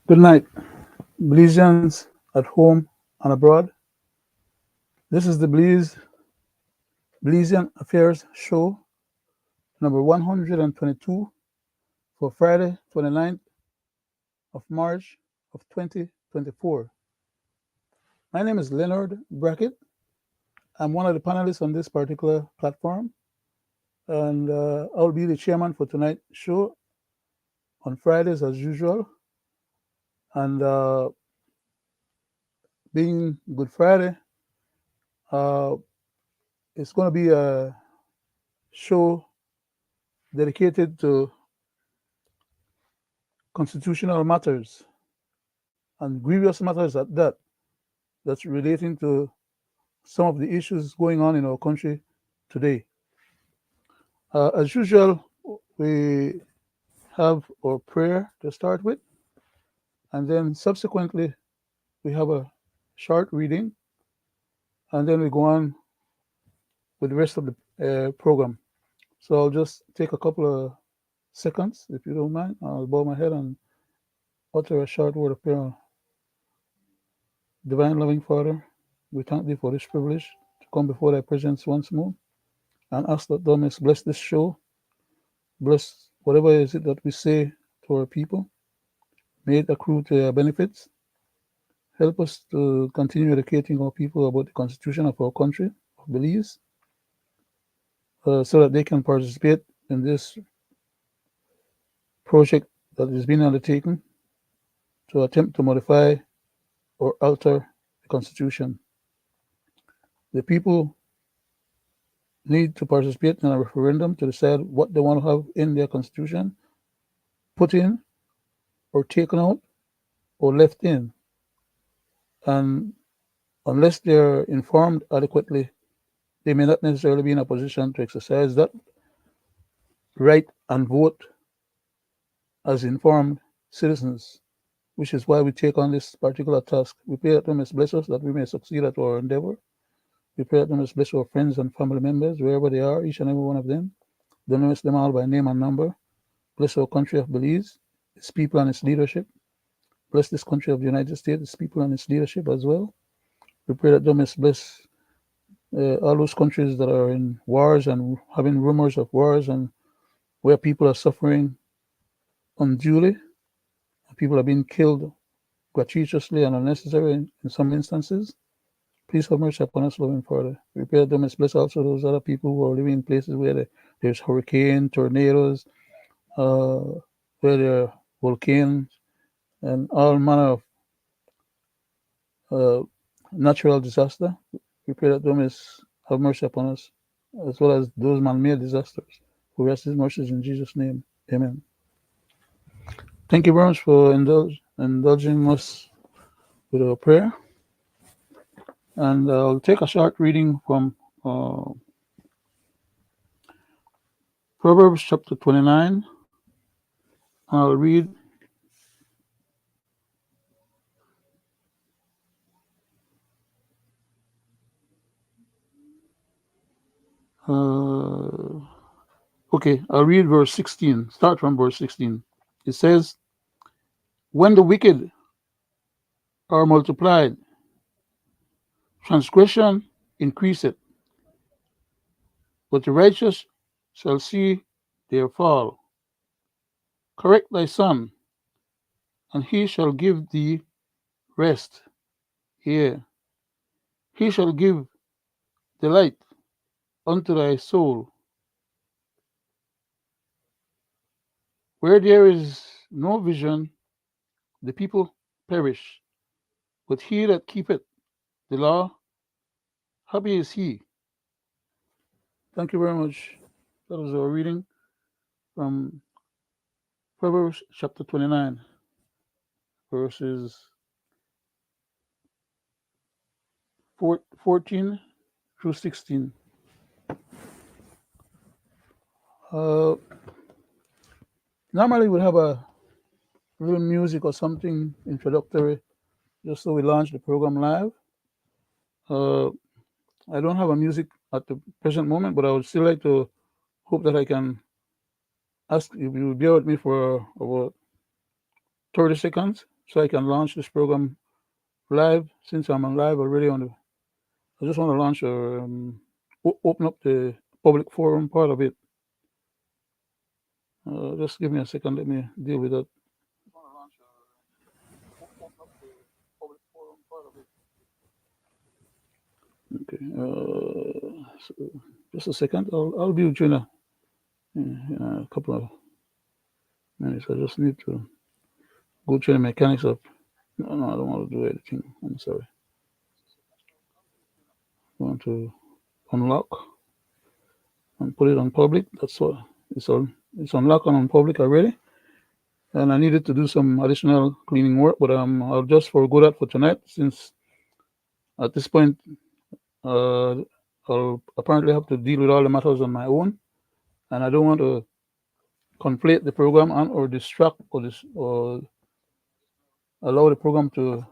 Good night, Belizeans at home and abroad. This is the Belizean Affairs Show number 122 for Friday, 29th of March of 2024. My name is Leonard Brackett. I'm one of the panelists on this particular platform, and I'll be the chairman for tonight's show on Fridays as usual. And being Good Friday, uh, it's going to be a show dedicated to constitutional matters and grievous matters at that, that's relating to some of the issues going on in our country today. As usual, we have our prayer to start with, and then subsequently, we have a short reading, and then we go on with the rest of the program. So I'll just take a couple of seconds, if you don't mind. I'll bow my head and utter a short word of prayer. Divine loving Father, we thank thee for this privilege to come before thy presence once more and ask that thou mayest bless this show, bless whatever is it that we say to our people, may it accrue to their benefits. Help us to continue educating our people about the constitution of our country, of Belize, so that they can participate in this project that is being undertaken to attempt to modify or alter the constitution. The people need to participate in a referendum to decide what they want to have in their constitution, put in, or taken out, or left in. And unless they're informed adequately, they may not necessarily be in a position to exercise that right and vote as informed citizens, which is why we take on this particular task. We pray that God may bless us that we may succeed at our endeavor. We pray that God may bless our friends and family members, wherever they are, each and every one of them. Don't miss them all by name and number. Bless our country of Belize, its people and its leadership. Bless this country of the United States, its people and its leadership as well. We pray that God may bless all those countries that are in wars and having rumors of wars and where people are suffering unduly. People are being killed gratuitously and unnecessarily in some instances. Please have mercy upon us, loving Father. We pray that thou mayest bless also those other people who are living in places where there's hurricane, tornadoes, uh, where there are volcanoes, and all manner of uh, natural disaster. We pray that thou mayest have mercy upon us, as well as those man-made disasters. We rest his mercies in Jesus' name. Amen. Thank you very much for indulging us with our prayer. And I'll take a short reading from Proverbs chapter 29. I'll read I'll read verse 16. Start from verse 16. It says, when the wicked are multiplied, transgression increaseth, but the righteous shall see their fall. Correct thy son, and he shall give thee rest. Yea, he shall give delight unto thy soul. Where there is no vision, the people perish, but he that keepeth the law, happy is he. Thank you very much. That was our reading from Proverbs chapter 29, verses 14 through 16. Uh, Normally we'd have a little music or something introductory just so we launch the program live. Uh, I don't have a music at the present moment, but I would still like to hope that I can ask if you would bear with me for about 30 seconds so I can launch this program live. Since I'm on live already on the, I just want to launch open up the public forum part of it. Just give me a second. Let me deal with that. Okay. So just a second. I'll be with you in a couple of minutes. I just need to go through the mechanics of. No, no, I don't want to do anything. I'm sorry. I want to unlock and put it on public. That's what it's on. It's unlocked and on public already. And I needed to do some additional cleaning work, but I'll just forego that for tonight since at this point uh, I'll apparently have to deal with all the matters on my own, and I don't want to conflate the program and or distract or allow the program to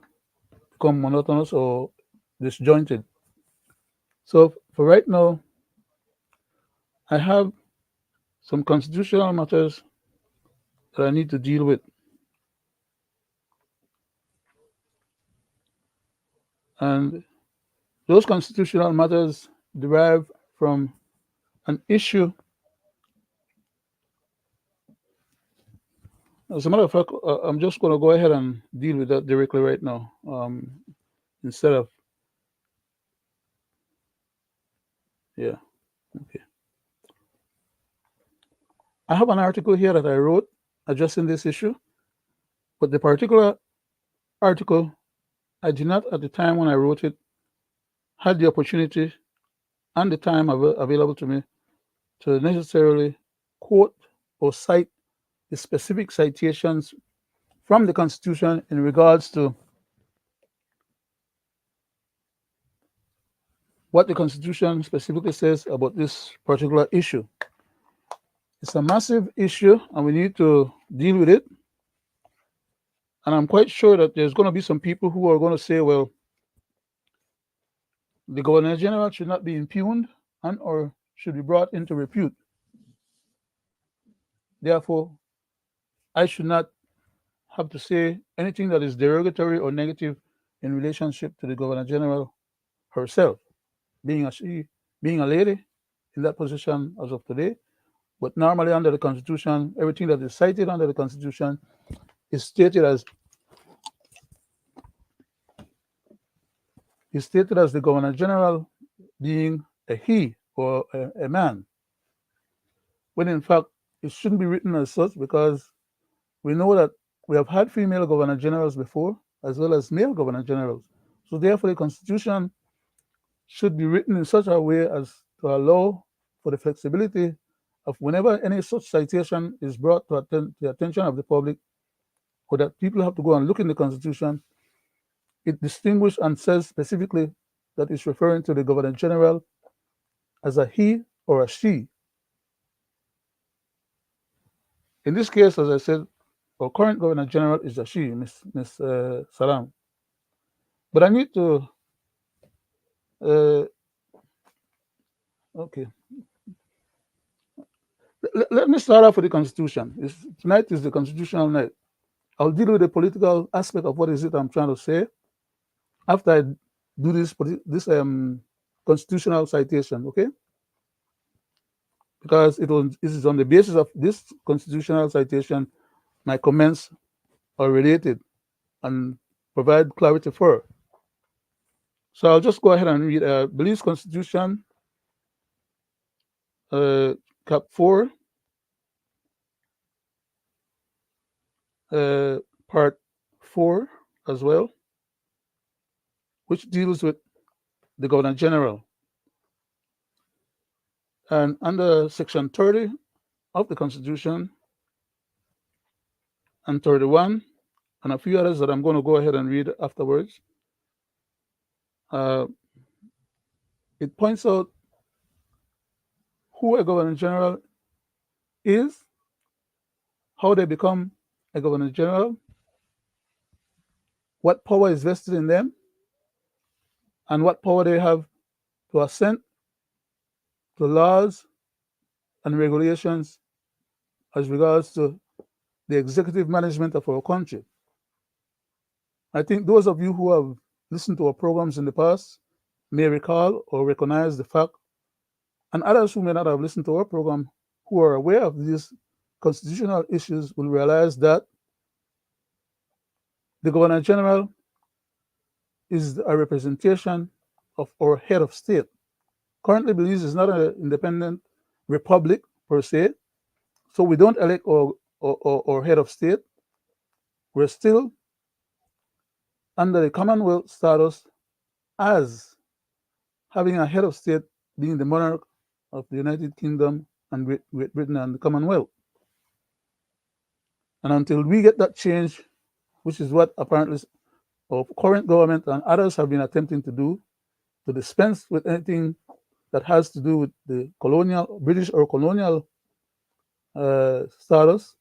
become monotonous or disjointed. So for right now, I have some constitutional matters that I need to deal with, and those constitutional matters derive from an issue. As a matter of fact, I'm just going to go ahead and deal with that directly right now, instead of yeah. Okay, I have an article here that I wrote addressing this issue, but the particular article I did not at the time when I wrote it had the opportunity and the time available to me to necessarily quote or cite the specific citations from the Constitution in regards to what the Constitution specifically says about this particular issue. It's a massive issue and we need to deal with it. And I'm quite sure that there's going to be some people who are going to say, well, the Governor General should not be impugned and or should be brought into repute. Therefore, I should not have to say anything that is derogatory or negative in relationship to the Governor General herself, being being a lady in that position as of today. But normally under the Constitution, everything that is cited under the Constitution is stated as the Governor General being a he or a man, when in fact it shouldn't be written as such because we know that we have had female Governor Generals before as well as male Governor Generals. So therefore the Constitution should be written in such a way as to allow for the flexibility of whenever any such citation is brought to the attention of the public, or that people have to go and look in the Constitution, it distinguishes and says specifically that it's referring to the Governor General as a he or a she. In this case, as I said, our current Governor General is a she, Miss Salam. But I need to, uh, okay, let me start off with the Constitution. Tonight is the constitutional night. I'll deal with the political aspect of what is it I'm trying to say after I do this constitutional citation, okay? Because it is on the basis of this constitutional citation my comments are related and provide clarity for. So I'll just go ahead and read Belize Constitution, Cap 4, Part 4 as well, which deals with the Governor General. And under Section 30 of the Constitution and 31, and a few others that I'm going to go ahead and read afterwards, it points out who a Governor General is, how they become a Governor General, what power is vested in them, and what power they have to assent to laws and regulations as regards to the executive management of our country. I think those of you who have listened to our programs in the past may recall or recognize the fact, and others who may not have listened to our program who are aware of these constitutional issues will realize that the Governor General is a representation of our head of state. Currently, Belize is not an independent republic per se, so we don't elect our head of state. We're still under the Commonwealth status as having a head of state being the monarch of the United Kingdom and Great Britain and the Commonwealth. And until we get that change, which is what apparently our current government and others have been attempting to do, to dispense with anything that has to do with the colonial, British or colonial status,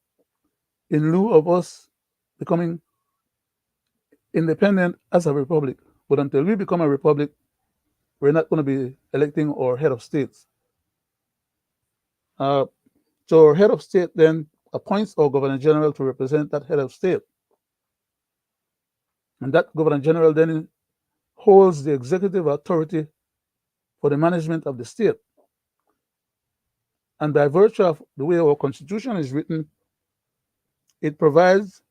in lieu of us becoming independent as a republic. But until we become a republic, we're not going to be electing our head of states. Uh, so our head of state then appoints our governor general to represent that head of state. And that governor general then holds the executive authority for the management of the state. And by virtue of the way our constitution is written, it provides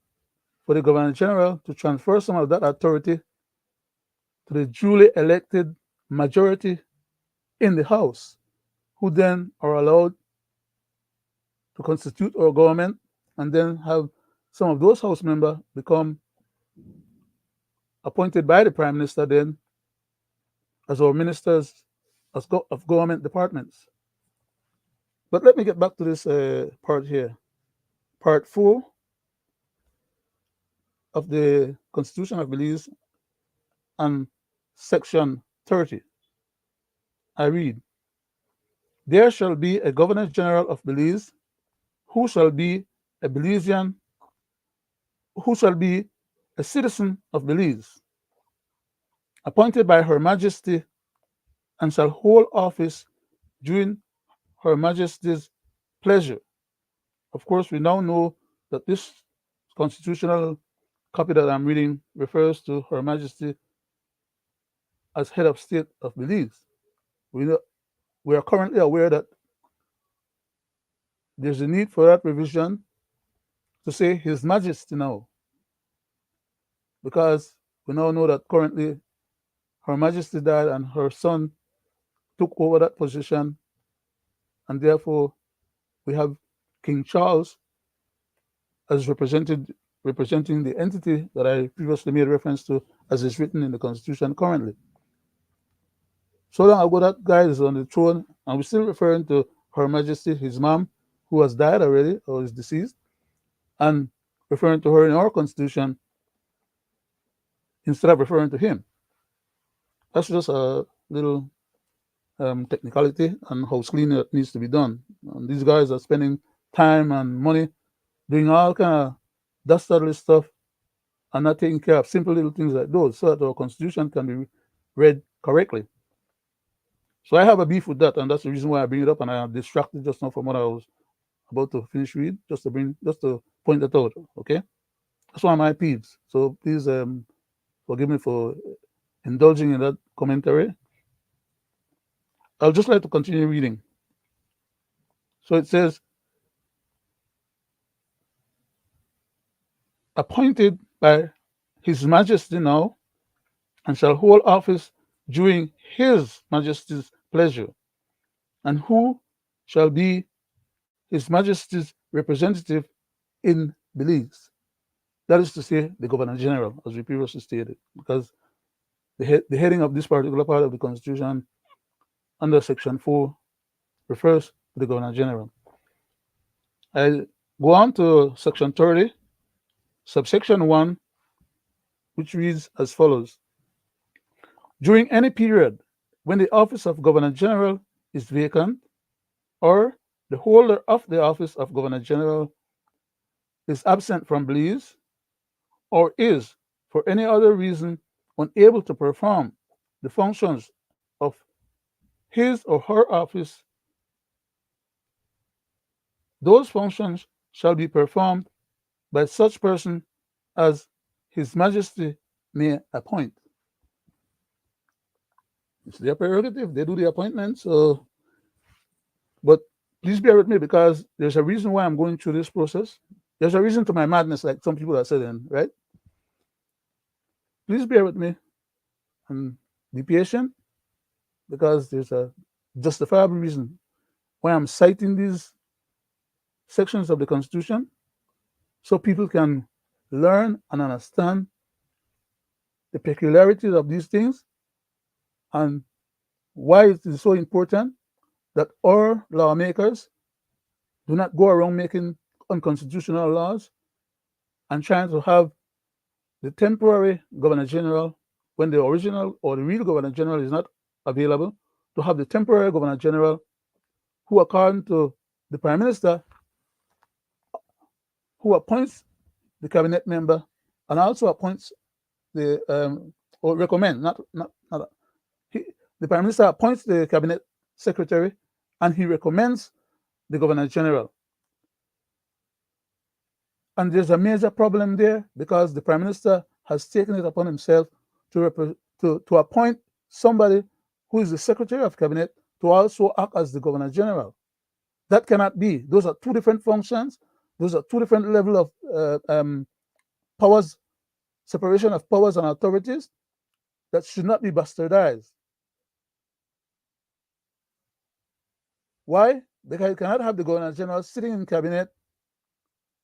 for the governor general to transfer some of that authority to the duly elected majority in the House, who then are allowed to constitute our government and then have some of those House members become appointed by the Prime Minister then as our ministers of government departments. But let me get back to this part here. Part 4 of the Constitution of Belize and Section 30. I read, there shall be a Governor General of Belize who shall be a Belizean, who shall be a citizen of Belize, appointed by Her Majesty, and shall hold office during Her Majesty's pleasure. Of course, we now know that this constitutional copy that I'm reading refers to Her Majesty as head of state of Belize. We are currently aware that there's a need for that revision to say His Majesty now, because we now know that currently Her Majesty died and her son took over that position, and therefore we have King Charles as representing the entity that I previously made reference to as is written in the Constitution currently. So long ago that guy is on the throne, and we're still referring to Her Majesty, his mom, who has died already or is deceased, and referring to her in our Constitution instead of referring to him. That's just a little technicality and house cleaning that needs to be done. And these guys are spending time and money doing all kind of dastardly stuff and not taking care of simple little things like those so that our Constitution can be read correctly. So I have a beef with that, and that's the reason why I bring it up, and I am distracted just now from what I was about to finish read, just to point that out. Okay, that's one of my peeves. So please forgive me for indulging in that commentary. I'll just like to continue reading. So it says, appointed by His Majesty now, and shall hold office during His Majesty's pleasure, and who shall be His Majesty's representative in Belize. That is to say, the Governor General, as we previously stated, because the heading of this particular part of the Constitution under Section 4 refers to the Governor General. I go on to Section 30, subsection 1, which reads as follows. During any period when the office of Governor General is vacant, or the holder of the office of Governor General is absent from Belize, or is, for any other reason, unable to perform the functions of his or her office, those functions shall be performed by such person as His Majesty may appoint. It's their prerogative. They do the appointment. So, but please bear with me because there's a reason why I'm going through this process. There's a reason to my madness, like some people are saying, right? Please bear with me and be patient because there's a justifiable reason why I'm citing these sections of the Constitution so people can learn and understand the peculiarities of these things and why it is so important that our lawmakers do not go around making unconstitutional laws and trying to have the temporary governor general when the original or the real governor general is not available, to have the temporary governor general who, according to the prime minister, who appoints the cabinet member and also appoints the or recommend not he, the prime minister appoints the cabinet secretary and he recommends the governor general. And there's a major problem there because the prime minister has taken it upon himself to appoint somebody who is the secretary of cabinet to also act as the governor general. That cannot be. Those are two different functions. Those are two different levels of powers, separation of powers and authorities that should not be bastardized. Why? Because you cannot have the governor general sitting in cabinet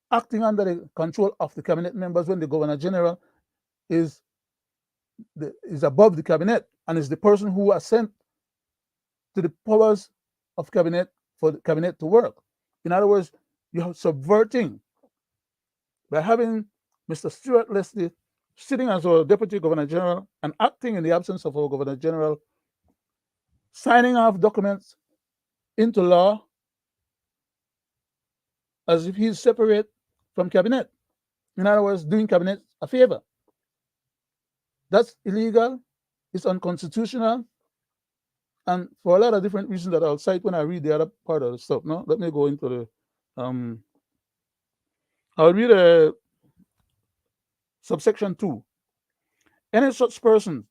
acting under the control of the cabinet members when the governor general is above the cabinet and is the person who assent to the powers of cabinet for the cabinet to work. In other words, you are subverting by having Mr. Stuart Leslie sitting as our deputy governor general and acting in the absence of our governor general, signing off documents into law as if he's separate from cabinet. In other words, doing cabinet a favor. That's illegal. It's unconstitutional. And for a lot of different reasons that I'll cite when I read the other part of the stuff. No, let me go into the I'll read subsection 2. Any such person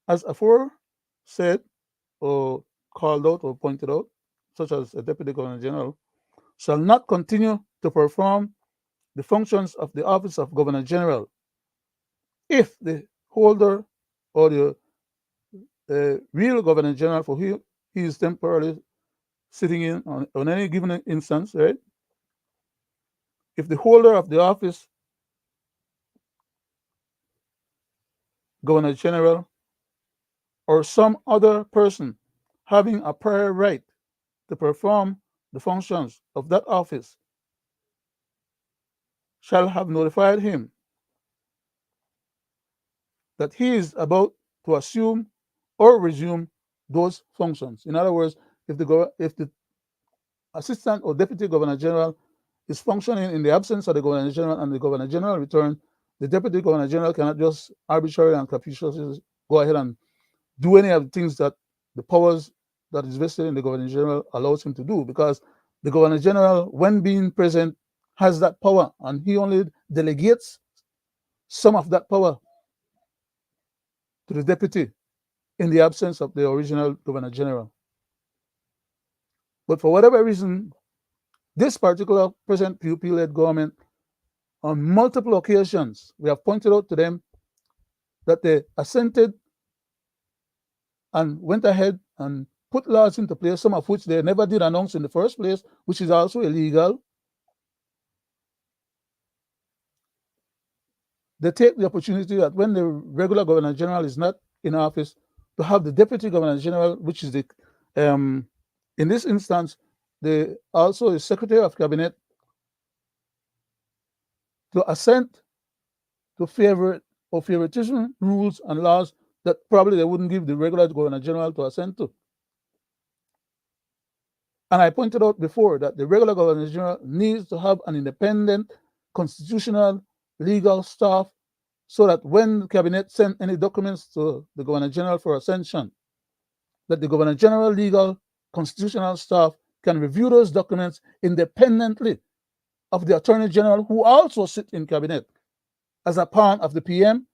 as aforesaid or called out or pointed out, such as a deputy governor general, shall not continue to perform the functions of the office of governor general if the holder or the real governor general for whom he is temporarily sitting in on any given instance, right? If the holder of the office, governor general, or some other person having a prior right to perform the functions of that office shall have notified him that he is about to assume or resume those functions. In other words, if the assistant or deputy governor general is functioning in the absence of the governor general and the governor general return, the deputy governor general cannot just arbitrarily and capriciously go ahead and do any of the things that the powers that is vested in the governor general allows him to do, because the governor general, when being present, has that power and he only delegates some of that power to the deputy in the absence of the original governor general. But for whatever reason, this particular present PUP-led government, on multiple occasions, we have pointed out to them that they assented and went ahead and put laws into place, some of which they never did announce in the first place, which is also illegal. They take the opportunity that when the regular governor general is not in office, to have the deputy governor general, which is the, in this instance, also the secretary of cabinet, to assent to favoritism rules and laws that probably they wouldn't give the regular governor general to assent to. And I pointed out before that the regular governor general needs to have an independent, constitutional, legal staff so that when the cabinet sends any documents to the governor general for ascension, that the governor general legal constitutional staff can review those documents independently of the attorney general, who also sit in cabinet as a pawn of the PM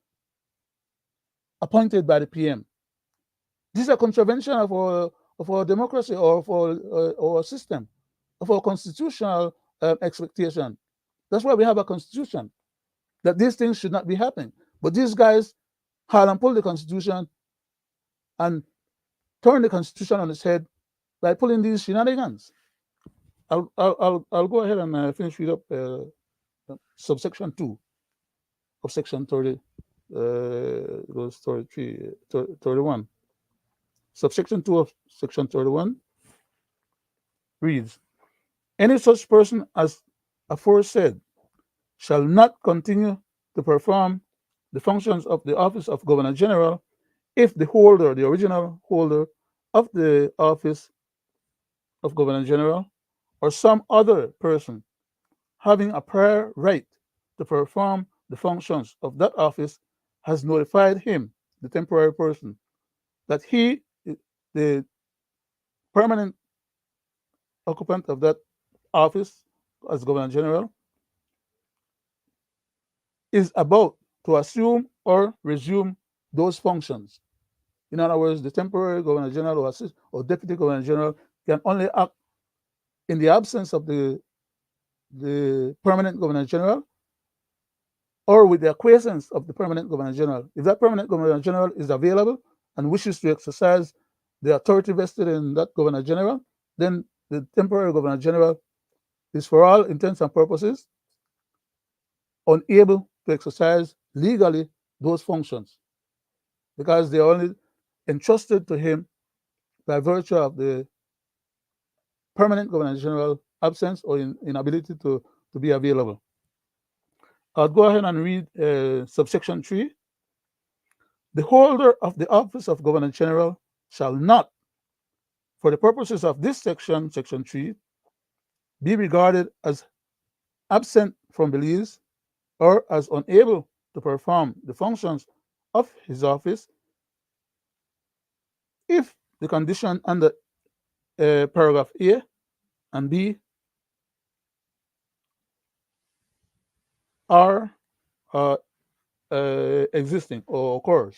appointed by the PM. This is a contravention of our democracy or of our system, of our constitutional expectation. That's why we have a constitution, that these things should not be happening. But these guys had and pulled the constitution and turned the constitution on its head by pulling these shenanigans. I'll go ahead and finish read up subsection 2 of section 30, goes 33, 31. Subsection 2 of section 31 reads, any such person as aforesaid shall not continue to perform the functions of the office of Governor General if the holder, the original holder of the office of Governor General, or some other person having a prior right to perform the functions of that office has notified him, the temporary person, that he, the permanent occupant of that office as Governor General, is about to assume or resume those functions. In other words, the temporary Governor General or Deputy Governor General can only act in the absence of the permanent Governor General or with the acquiescence of the permanent Governor General. If that permanent Governor General is available and wishes to exercise the authority vested in that Governor General, then the temporary Governor General is, for all intents and purposes, unable to exercise legally those functions because they are only entrusted to him by virtue of the permanent Governor General absence or inability to be available. I'll go ahead and read subsection 3. The holder of the office of Governor General shall not, for the purposes of this section, section 3, be regarded as absent from Belize or as unable to perform the functions of his office if the condition under paragraph A and B are existing or occurs.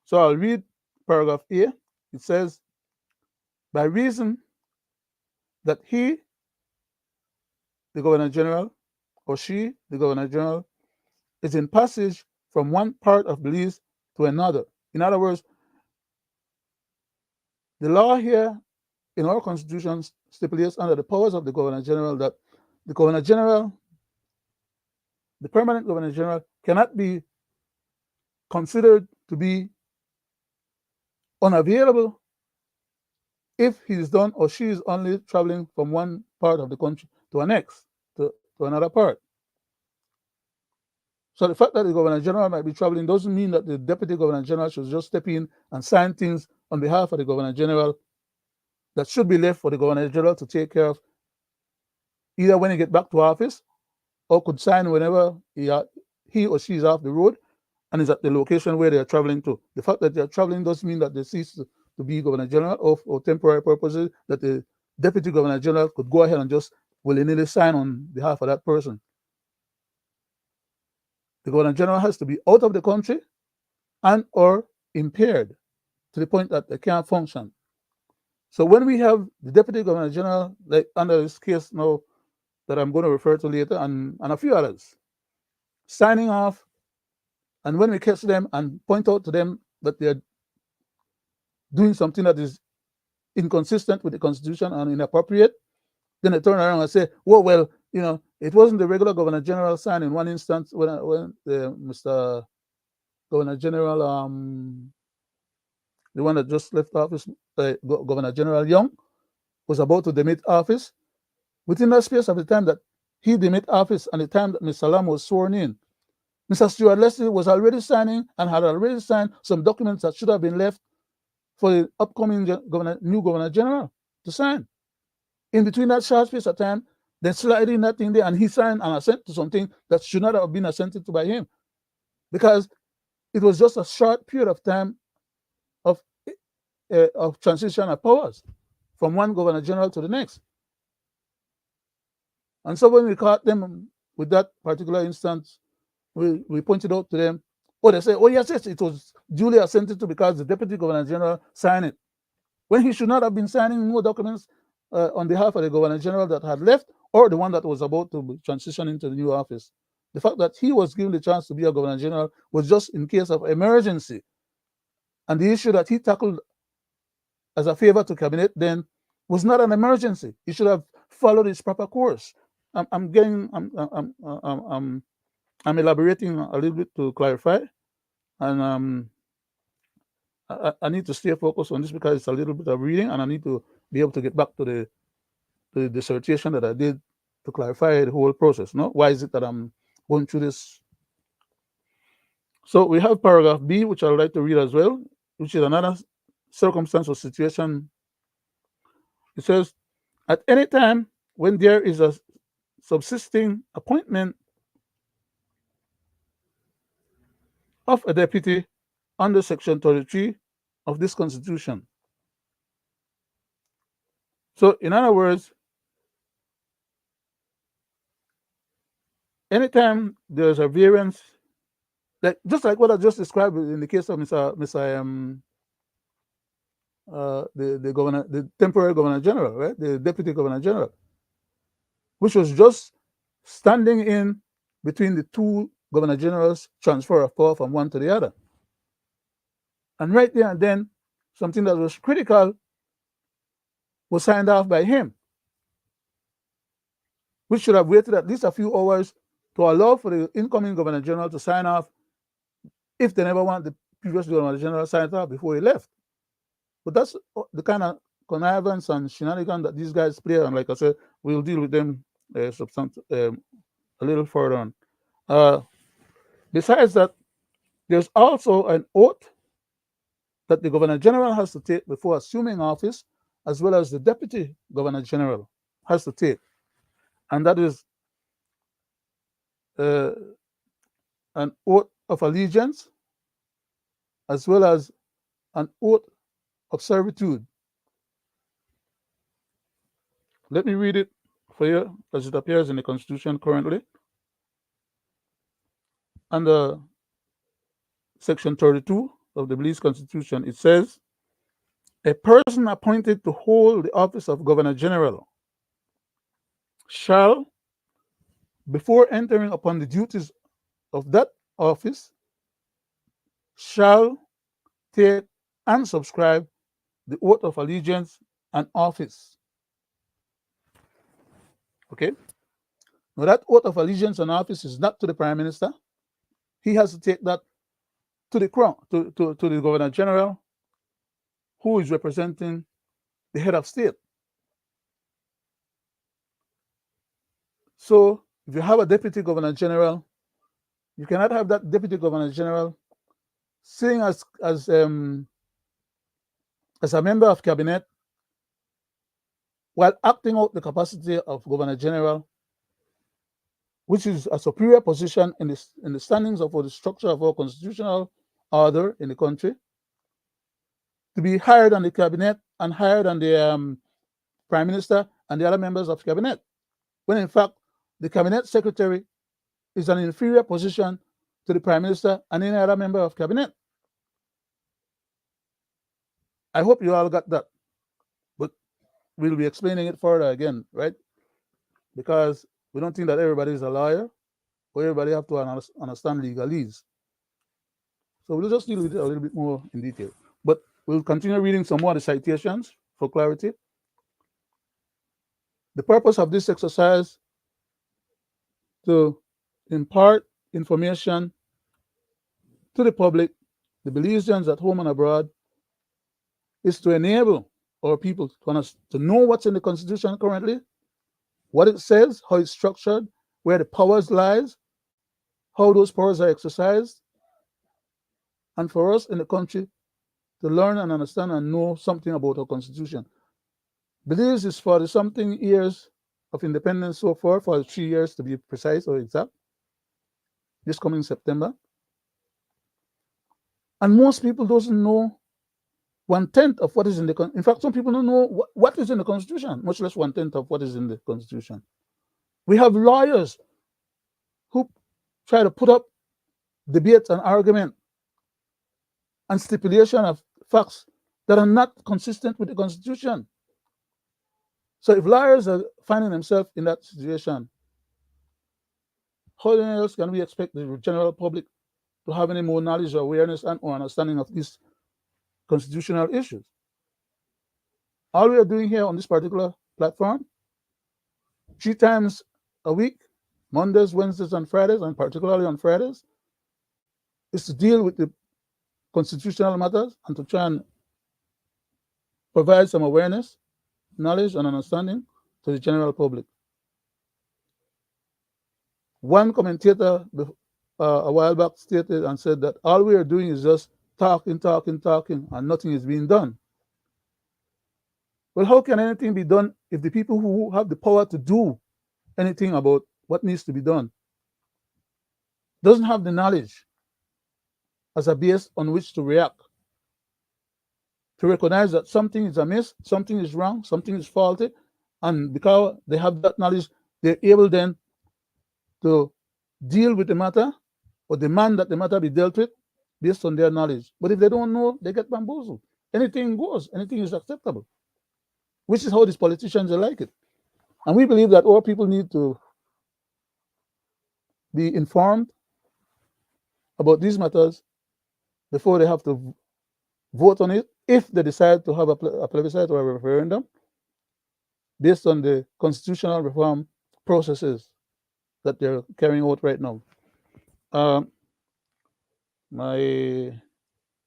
So I'll read paragraph A. It says, by reason that he, the Governor General, or she, the Governor General, is in passage from one part of Belize to another. In other words, the law here in our constitution stipulates under the powers of the Governor General that the Governor General, the permanent Governor General, cannot be considered to be unavailable if he is done or she is only traveling from one part of the country to the next, to another part. So the fact that the Governor General might be traveling doesn't mean that the Deputy Governor General should just step in and sign things on behalf of the Governor General that should be left for the Governor General to take care of, either when he gets back to office or could sign whenever he or she is off the road and is at the location where they are traveling to. The fact that they are traveling doesn't mean that they cease to be Governor General or for temporary purposes, that the Deputy Governor General could go ahead and just willy-nilly sign on behalf of that person. The Governor General has to be out of the country and or impaired to the point that they can't function. So when we have the Deputy Governor General, like under this case now that I'm going to refer to later, and a few others, signing off, and when we catch them and point out to them that they're doing something that is inconsistent with the Constitution and inappropriate, then they turn around and say, well, it wasn't the regular Governor General sign in one instance when Mr. Governor General, the one that just left office, Governor General Young, was about to demit office. Within that space of the time that he demit office and the time that Mr. Lam was sworn in, Mr. Stuart Leslie was already signing and had already signed some documents that should have been left for the upcoming new Governor General to sign. In between that short space of time, they slid in that thing there and he signed and assent to something that should not have been assented to by him, because it was just a short period of time of transition of powers from one Governor General to the next. And so when we caught them with that particular instance, we pointed out to them Or they say, oh, yes, yes, it was duly assented to because the Deputy Governor General signed it. When he should not have been signing more documents on behalf of the Governor General that had left or the one that was about to transition into the new office. The fact that he was given the chance to be a Governor General was just in case of emergency. And the issue that he tackled as a favor to cabinet then was not an emergency. He should have followed his proper course. I'm elaborating a little bit to clarify, and I need to stay focused on this because it's a little bit of reading, and I need to be able to get back to the dissertation that I did to clarify the whole process. No, why is it that I'm going through this? So we have paragraph B, which I would like to read as well, which is another circumstance or situation. It says, at any time when there is a subsisting appointment of a deputy under Section 33 of this Constitution. So, in other words, anytime there's a variance, like just like what I just described in the case of the governor, the temporary governor general, right, the deputy governor general, which was just standing in between the two governor generals' transfer of power from one to the other. And right there and then, something that was critical was signed off by him, which should have waited at least a few hours to allow for the incoming governor general to sign off if they never want the previous governor general signed off before he left. But that's the kind of connivance and shenanigans that these guys play, and like I said, we'll deal with them a little further on. Besides that, there's also an oath that the governor general has to take before assuming office, as well as the deputy governor general has to take, and that is an oath of allegiance, as well as an oath of servitude. Let me read it for you as it appears in the Constitution currently. Under Section 32 of the Belize Constitution, it says, a person appointed to hold the office of Governor General shall, before entering upon the duties of that office, shall take and subscribe the oath of allegiance and office. Okay? Now, that oath of allegiance and office is not to the Prime Minister. He has to take that to the Crown, to the Governor General, who is representing the head of state. So, if you have a Deputy Governor General, you cannot have that Deputy Governor General sitting as a member of cabinet while acting out the capacity of Governor General, which is a superior position in the standings of the structure of our constitutional order in the country, to be hired on the cabinet and hired on the Prime Minister and the other members of cabinet, when in fact the cabinet secretary is an inferior position to the Prime Minister and any other member of cabinet. I hope you all got that, but we'll be explaining it further again, right? Because we don't think that everybody is a lawyer or everybody have to understand legalese. So we'll just deal with it a little bit more in detail. But we'll continue reading some more of the citations for clarity. The purpose of this exercise to impart information to the public, the Belizeans at home and abroad, is to enable our people to know what's in the Constitution currently, what it says, how it's structured, where the powers lies, how those powers are exercised, and for us in the country to learn and understand and know something about our Constitution. Belize is 40-something years of independence so far, 43 years to be precise or exact, this coming September. And most people doesn't know 1/10 of what is in the in fact, some people don't know what is in the Constitution, much less 1/10 of what is in the Constitution. We have lawyers who try to put up debate and argument and stipulation of facts that are not consistent with the Constitution. So if lawyers are finding themselves in that situation, how else can we expect the general public to have any more knowledge or awareness and or understanding of these constitutional issues? All we are doing here on this particular platform, 3 times a week, Mondays, Wednesdays, and Fridays, and particularly on Fridays, is to deal with the constitutional matters and to try and provide some awareness, knowledge, and understanding to the general public. One commentator a while back stated and said that all we are doing is just talking, and nothing is being done. Well, how can anything be done if the people who have the power to do anything about what needs to be done doesn't have the knowledge as a base on which to react, to recognize that something is amiss, something is wrong, something is faulty, and because they have that knowledge, they're able then to deal with the matter or demand that the matter be dealt with based on their knowledge. But if they don't know, they get bamboozled. Anything goes, anything is acceptable, which is how these politicians are like it. And we believe that all people need to be informed about these matters before they have to vote on it, if they decide to have a plebiscite or a referendum based on the constitutional reform processes that they're carrying out right now. My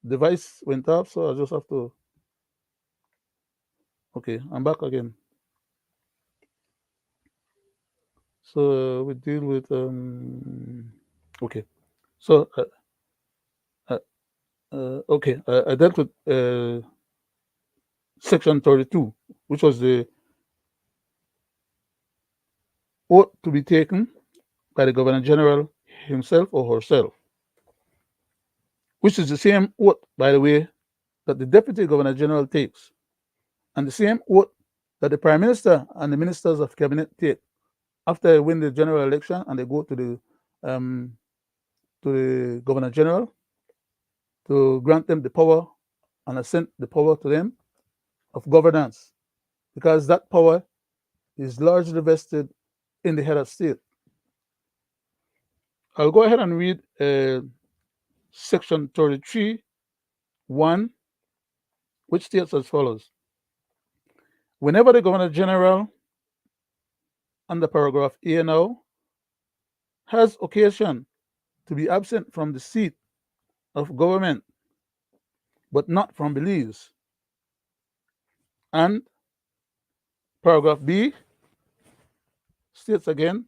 device went off, so I just have to. Okay, I'm back again. So we deal with okay. So okay, I dealt with section 32, which was the oath to be taken by the Governor General himself or herself, which is the same oath, by the way, that the Deputy Governor General takes, and the same oath that the Prime Minister and the Ministers of Cabinet take after they win the general election and they go to the Governor General to grant them the power and assent the power to them of governance, because that power is largely vested in the head of state. I'll go ahead and read section 33(1), which states as follows. Whenever the Governor General, under paragraph A now, has occasion to be absent from the seat of government, but not from Belize, and paragraph B states again,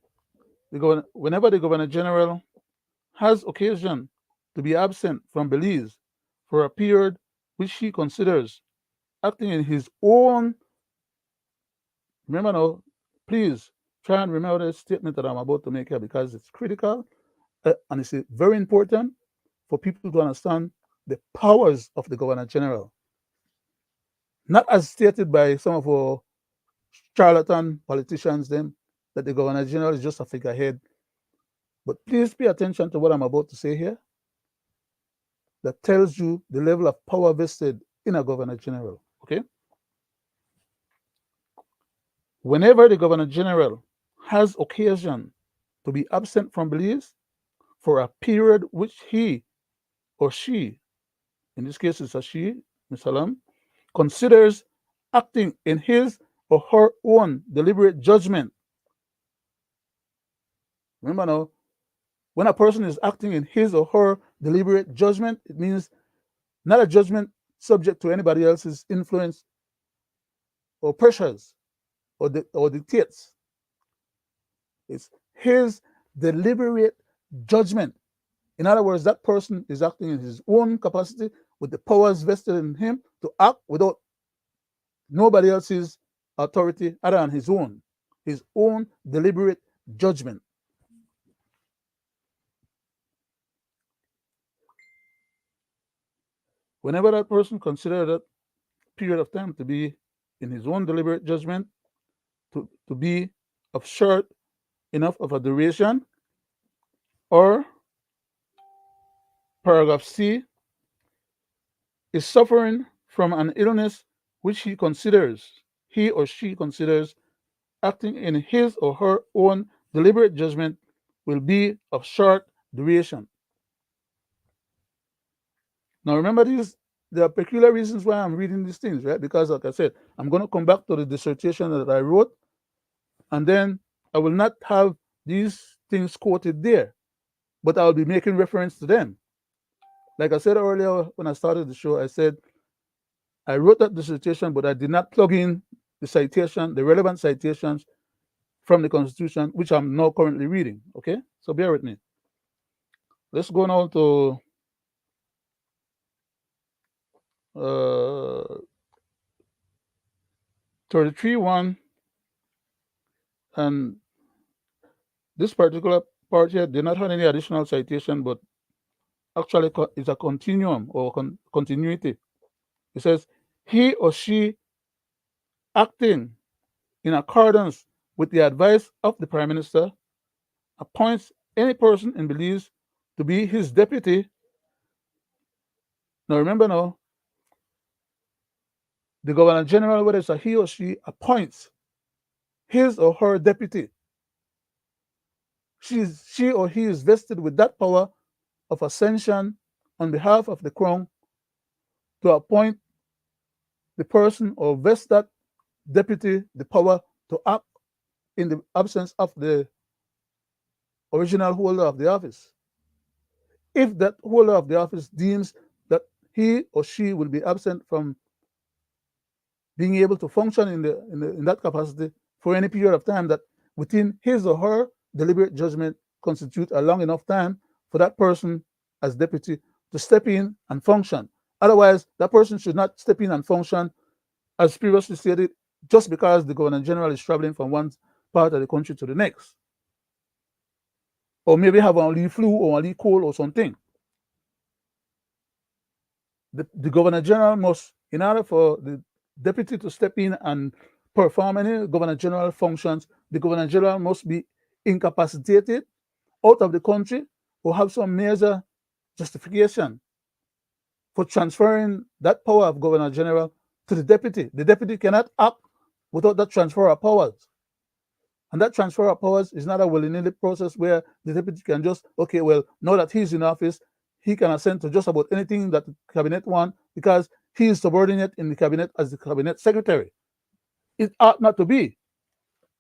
whenever the Governor General has occasion to be absent from Belize for a period which he considers acting in his own. Remember now, please try and remember the statement that I'm about to make here, because it's critical and it's very important for people to understand the powers of the Governor General. Not as stated by some of our charlatan politicians, them, that the Governor General is just a figurehead. But please pay attention to what I'm about to say here, that tells you the level of power vested in a Governor General. Okay? Whenever the Governor General has occasion to be absent from Belize for a period which he or she, in this case it's a she, Ms. Salam, considers acting in his or her own deliberate judgment. Remember now, when a person is acting in his or her deliberate judgment, it means not a judgment subject to anybody else's influence or pressures or dictates. It's his deliberate judgment. In other words, that person is acting in his own capacity with the powers vested in him to act without nobody else's authority other than his own deliberate judgment. Whenever that person considers that period of time to be in his own deliberate judgment, to be of short enough of a duration, or Paragraph C, is suffering from an illness which he or she considers acting in his or her own deliberate judgment will be of short duration. Now remember these, there are peculiar reasons why I'm reading these things, right? Because like I said, I'm going to come back to the dissertation that I wrote, and then I will not have these things quoted there, but I'll be making reference to them. Like I said earlier when I started the show, I said I wrote that dissertation, but I did not plug in the relevant citations from the Constitution, which I'm now currently reading. Okay, so bear with me. Let's go now to 33.1, and this particular part here did not have any additional citation, but actually it's a continuum or continuity. It says, he or she acting in accordance with the advice of the Prime Minister appoints any person in Belize to be his deputy. Now remember now, the Governor General, whether it's a he or she, appoints his or her deputy. She or he is vested with that power of ascension on behalf of the Crown to appoint the person or vest that deputy the power to act in the absence of the original holder of the office. If that holder of the office deems that he or she will be absent from being able to function in that capacity for any period of time that within his or her deliberate judgment constitute a long enough time for that person as deputy to step in and function. Otherwise, that person should not step in and function, as previously stated, just because the Governor General is traveling from one part of the country to the next. Or maybe have only flu or only cold or something. The Governor General must, in order for the deputy to step in and perform any Governor General functions, the Governor General must be incapacitated, out of the country, or have some major justification for transferring that power of Governor General to the deputy. The deputy cannot act without that transfer of powers. And that transfer of powers is not a willy-nilly process where the deputy can just, okay, well, now that he's in office, he can assent to just about anything that the cabinet wants because he is subordinate in the cabinet as the cabinet secretary. It ought not to be.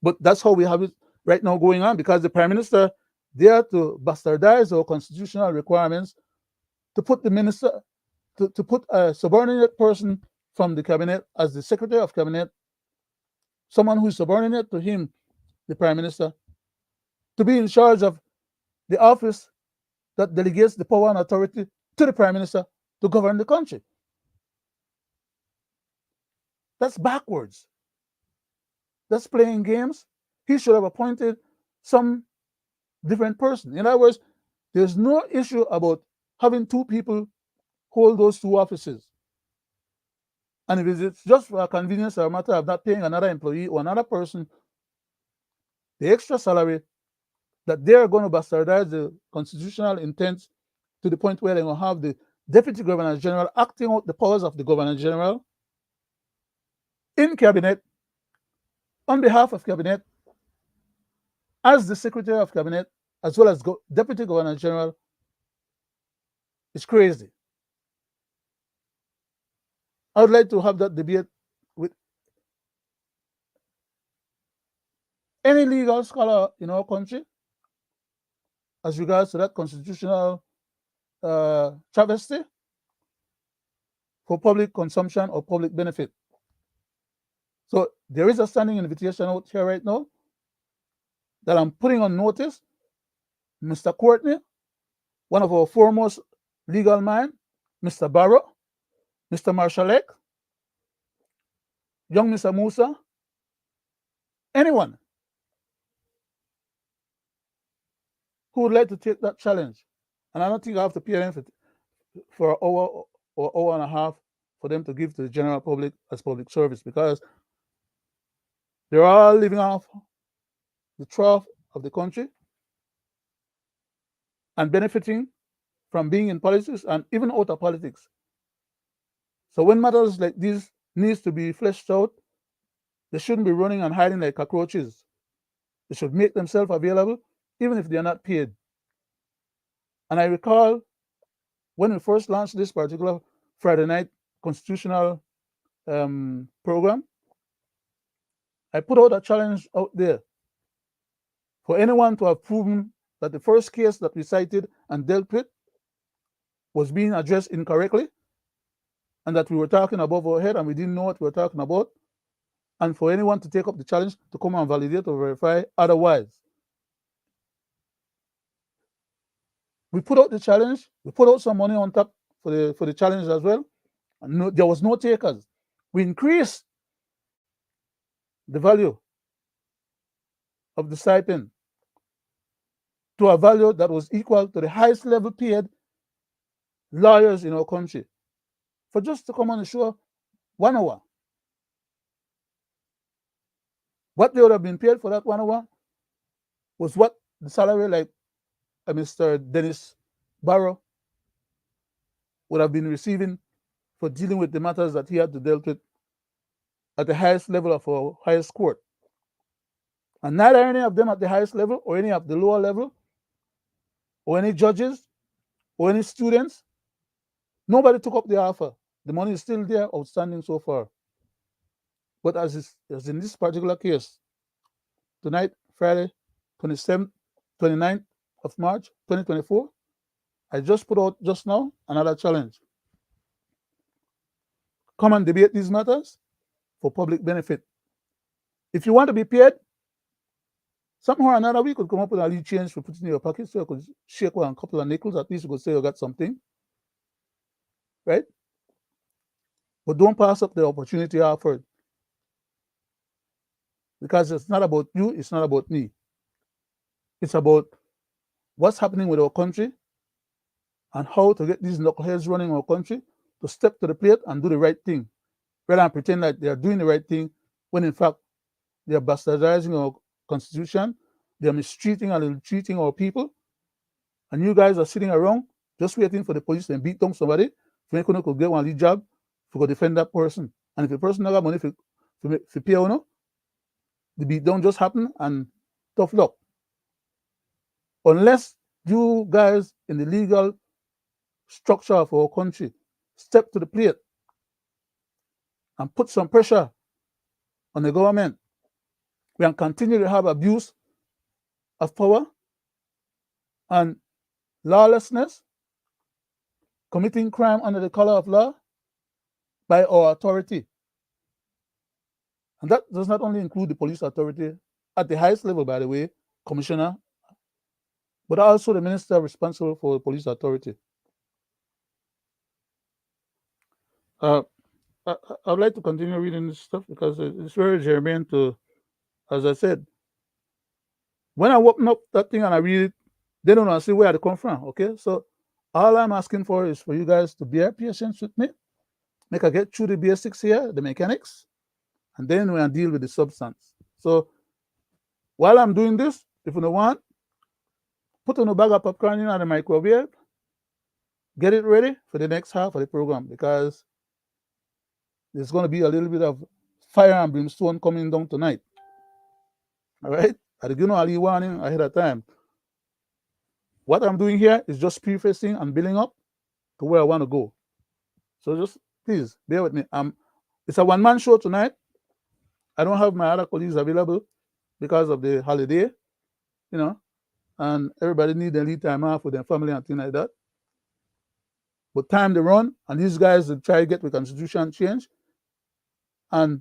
But that's how we have it right now going on, because the Prime Minister dare to bastardize our constitutional requirements to put the minister, to put a subordinate person from the cabinet as the secretary of cabinet, someone who is subordinate to him, the Prime Minister, to be in charge of the office that delegates the power and authority to the Prime Minister to govern the country. That's backwards. That's playing games. He should have appointed some different person. In other words, there's no issue about having two people hold those two offices. And if it's just for a convenience or a matter of not paying another employee or another person the extra salary, that they're going to bastardize the constitutional intent to the point where they're going to have the Deputy Governor General acting out the powers of the Governor General in cabinet, on behalf of cabinet, as the Secretary of Cabinet, as well as Deputy Governor General. It's crazy. I would like to have that debate with any legal scholar in our country as regards to that constitutional travesty for public consumption or public benefit. So there is a standing invitation out here right now that I'm putting on notice. Mr. Courtney, one of our foremost legal men, Mr. Barrow, Mr. Marshalek, young Mr. Musa, anyone who would like to take that challenge. And I don't think I have to pay them for an hour or hour and a half for them to give to the general public as public service, because they're all living off the trough of the country and benefiting from being in politics and even out of politics. So when matters like these needs to be fleshed out, they shouldn't be running and hiding like cockroaches. They should make themselves available, even if they are not paid. And I recall when we first launched this particular Friday night constitutional program, I put out a challenge out there for anyone to have proven that the first case that we cited and dealt with was being addressed incorrectly, and that we were talking above our head and we didn't know what we were talking about, and for anyone to take up the challenge to come and validate or verify otherwise. We put out the challenge, we put out some money on top for the challenge as well, and there was no takers. We increased the value of the stipend to a value that was equal to the highest level paid lawyers in our country for just to come on the show 1 hour. What they would have been paid for that 1 hour was what the salary like Mr. Dennis Barrow would have been receiving for dealing with the matters that he had to deal with at the highest level of our highest court. And neither any of them at the highest level or any of the lower level or any judges or any students, nobody took up the offer. The money is still there, outstanding so far. But as in this particular case, tonight, Friday, 27th, 29th of March, 2024, I just put out just now another challenge. Come and debate these matters for public benefit. If you want to be paid, somehow or another we could come up with a little change for putting in your pocket so you could shake one couple of nickels, at least you could say you got something, right? But don't pass up the opportunity offered, because it's not about you, it's not about me. It's about what's happening with our country and how to get these knuckleheads running our country to step to the plate and do the right thing, rather than pretend like they are doing the right thing when in fact they are bastardizing our constitution, they are mistreating and ill-treating our people, and you guys are sitting around just waiting for the police to beat down somebody so you could get one lead job to defend that person. And if the person not got money for pay, the beat down just happen and tough luck. Unless you guys in the legal structure of our country step to the plate and put some pressure on the government, we can continue to have abuse of power and lawlessness, committing crime under the color of law by our authority. And that does not only include the police authority at the highest level, by the way, commissioner, but also the minister responsible for the police authority. I would like to continue reading this stuff because it's very germane to, as I said, when I open up that thing and I read it, they don't want to see where they come from, okay? So all I'm asking for is for you guys to bear patience with me, make I get through the basics here, the mechanics, and then we'll deal with the substance. So while I'm doing this, if you don't want, put on a bag of popcorn in the microwave, get it ready for the next half of the program, because there's going to be a little bit of fire and brimstone coming down tonight. All right? I give you a warning ahead of time. What I'm doing here is just prefacing and building up to where I want to go. So just please bear with me. It's a one-man show tonight. I don't have my other colleagues available because of the holiday, and everybody needs a lead time off with their family and things like that. But time to run, and these guys will try to get the constitution changed, and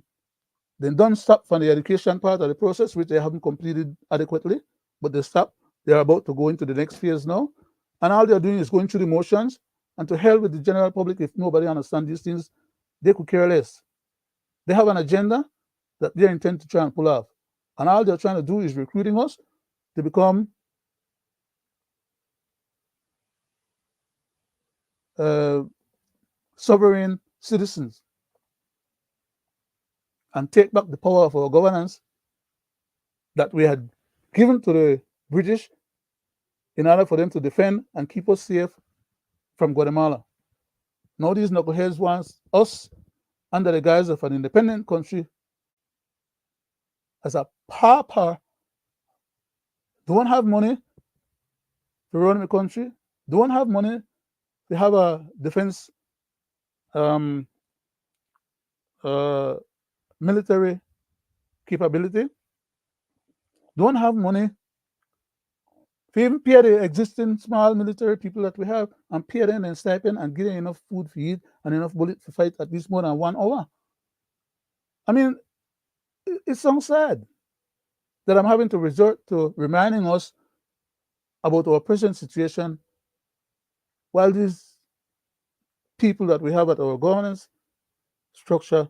they don't stop from the education part of the process, which they haven't completed adequately, but they stop. They're about to go into the next phase now, and all they're doing is going through the motions, and to hell with the general public if nobody understands these things. They could care less. They have an agenda that they intend to try and pull off, and all they're trying to do is recruiting us to become sovereign citizens and take back the power of our governance that we had given to the British in order for them to defend and keep us safe from Guatemala. Now these knuckleheads want us, under the guise of an independent country, as a pauper, don't have money to run the country, don't have money to have a defense um, uh, military capability, don't have money to even pay the existing small military people that we have and pay them and stipend and give them enough food to eat and enough bullet to fight at least more than 1 hour. I mean, it sounds sad that I'm having to resort to reminding us about our present situation while these people that we have at our governance structure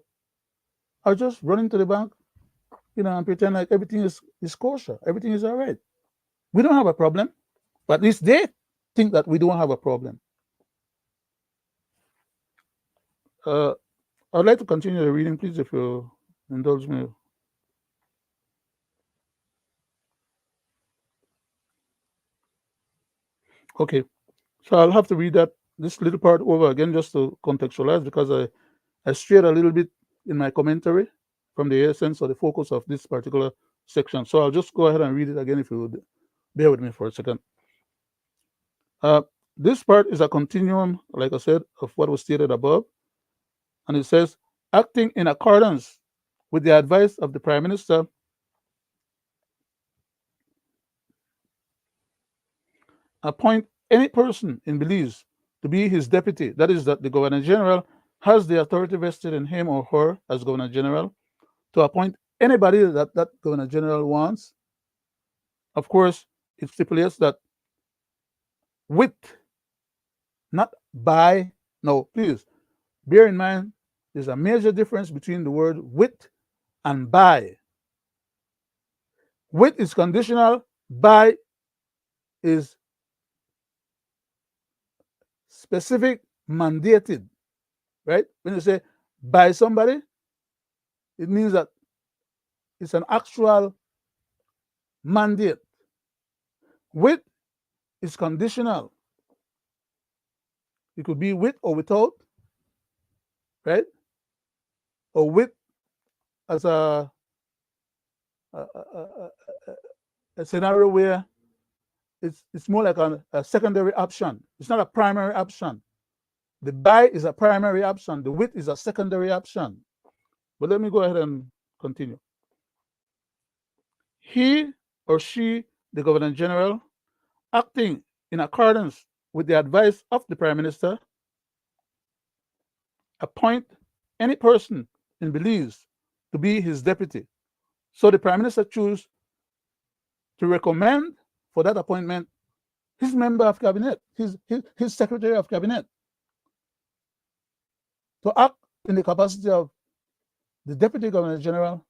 are just running to the bank, and pretend like everything is kosher, everything is all right. We don't have a problem, but at least they think that we don't have a problem. I'd like to continue the reading, please, if you indulge me. Okay, so I'll have to read this little part over again just to contextualize, because I strayed a little bit in my commentary from the essence or the focus of this particular section. So I'll just go ahead and read it again, if you would bear with me for a second. This part is a continuum, like I said, of what was stated above. And it says, acting in accordance with the advice of the Prime Minister, appoint any person in Belize to be his deputy. That is, that the Governor General has the authority vested in him or her as Governor General to appoint anybody that Governor General wants. Of course, it stipulates that with, not by. No, please bear in mind, there's a major difference between the word with and by. With is conditional, by is specific, mandated, right? When you say by somebody, it means that it's an actual mandate. With is conditional. It could be with or without, right? Or with as a scenario where it's more like a secondary option. It's not a primary option. The by is a primary option. The with is a secondary option. But let me go ahead and continue. He or she, the Governor General, acting in accordance with the advice of the Prime Minister, appoint any person in Belize to be his deputy. So the Prime Minister chooses to recommend for that appointment his member of cabinet, his secretary of cabinet, to act in the capacity of the Deputy Governor General,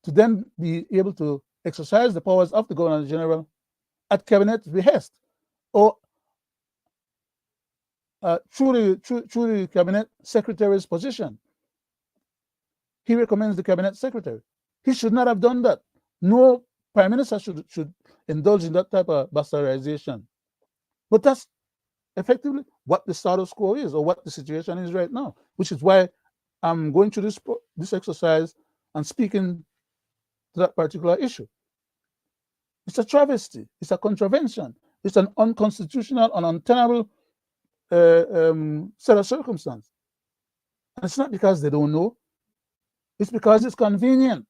to then be able to exercise the powers of the Governor General at cabinet's behest, or through the cabinet secretary's position. He recommends the cabinet secretary. He should not have done that. No Prime Minister should indulge in that type of bastardization. But that's effectively what the status quo is, or what the situation is right now, which is why I'm going through this exercise and speaking to that particular issue. It's a travesty. It's a contravention. It's an unconstitutional and untenable set of circumstances. And it's not because they don't know. It's because it's convenient.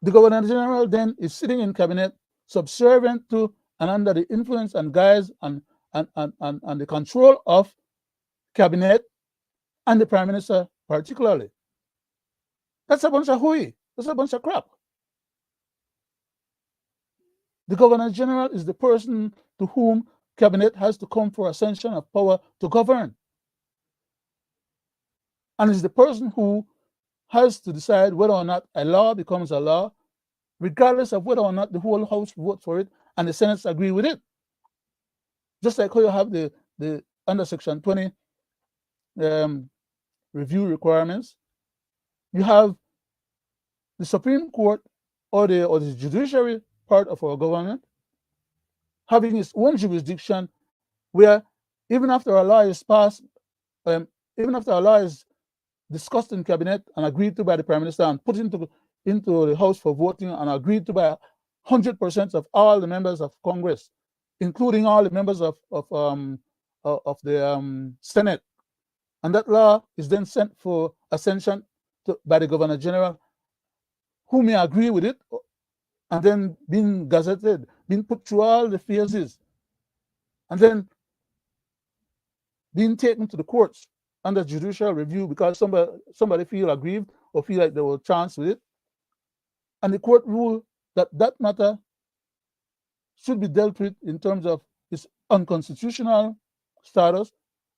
The Governor General then is sitting in cabinet, subservient to and under the influence and guise and the control of cabinet and the Prime Minister particularly. That's a bunch of hooey. That's a bunch of crap. The Governor General is the person to whom cabinet has to come for ascension of power to govern, and is the person who has to decide whether or not a law becomes a law, regardless of whether or not the whole House votes for it and the Senate agree with it. Just like how you have the under Section 20 review requirements, you have the Supreme Court or the judiciary part of our government having its own jurisdiction where even after a law is passed, um, even after a law is discussed in cabinet and agreed to by the prime minister and put into the house for voting and agreed to by 100% of all the members of Congress, including all the members of the Senate, and that law is then sent for ascension by the Governor General, who may agree with it, and then being gazetted, being put through all the phases, and then being taken to the courts under judicial review because somebody feel aggrieved or feel like there was a chance with it, and the court ruled that that matter should be dealt with in terms of its unconstitutional status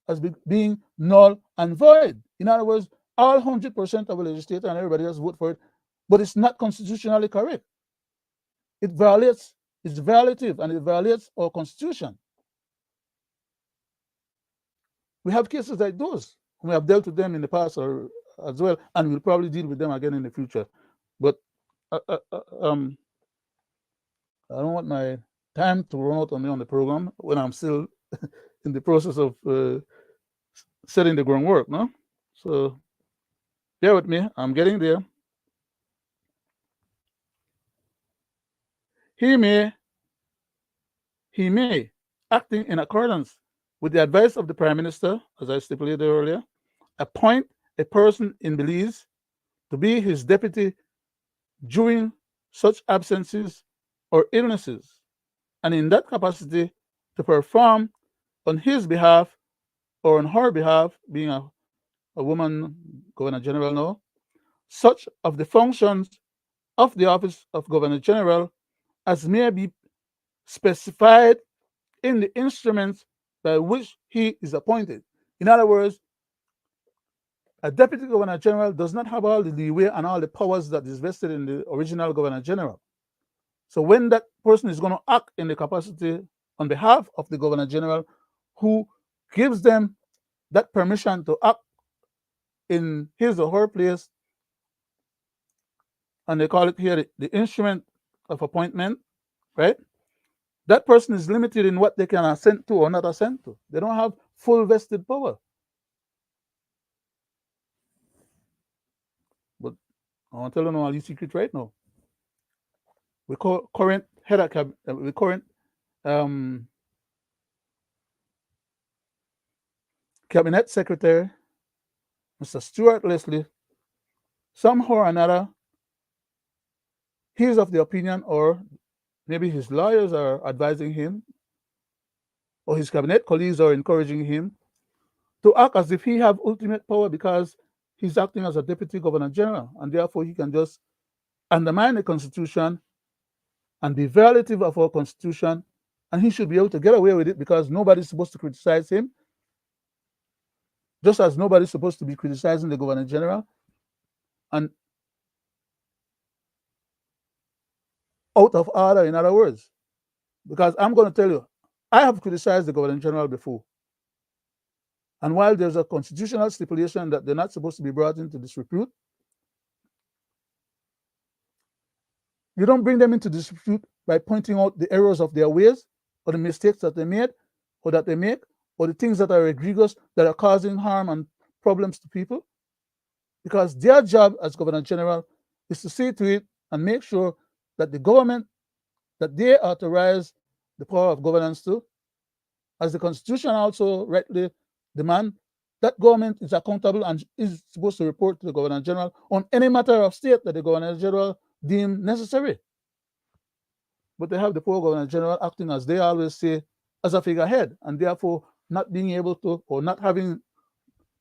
as being null and void. In other words, all 100% of the legislature and everybody else vote for it, but it's not constitutionally correct. It violates, it's violative, and it violates our constitution. We have cases like those. We have dealt with them in the past as well, and we'll probably deal with them again in the future. But I don't want my time to run out on me on the program when I'm still in the process of setting the groundwork, no? So bear with me, I'm getting there. He may, acting in accordance with the advice of the Prime Minister, as I stipulated earlier, appoint a person in Belize to be his deputy during such absences or illnesses, and in that capacity to perform on his behalf or on her behalf, being a woman Governor General now, such of the functions of the office of Governor General as may be specified in the instruments by which he is appointed. In other words, a deputy governor general does not have all the leeway and all the powers that is vested in the original governor general. So when that person is going to act in the capacity on behalf of the governor general, who gives them that permission to act in his or her place, and they call it here the instrument of appointment, right? That person is limited in what they can assent to or not assent to. They don't have full vested power. But I want to tell you all these secret right now. We call current head of cabinet, the current cabinet secretary, Mr. Stuart Leslie, somehow or another, he is of the opinion, or maybe his lawyers are advising him, or his cabinet colleagues are encouraging him to act as if he have ultimate power because he's acting as a deputy governor general, and therefore he can just undermine the constitution and be violative of our constitution, and he should be able to get away with it because nobody's supposed to criticize him, just as nobody's supposed to be criticizing the governor general. And out of order, in other words, because I'm going to tell you, I have criticized the governor general before. And while there's a constitutional stipulation that they're not supposed to be brought into disrepute, you don't bring them into disrepute by pointing out the errors of their ways or the mistakes that they made or that they make or the things that are egregious that are causing harm and problems to people. Because their job as governor general is to see to it and make sure that the government that they authorize the power of governance to, as the constitution also rightly demands, that government is accountable and is supposed to report to the governor general on any matter of state that the governor general deem necessary. But they have the poor governor general acting, as they always say, as a figurehead, and therefore not being able to or not having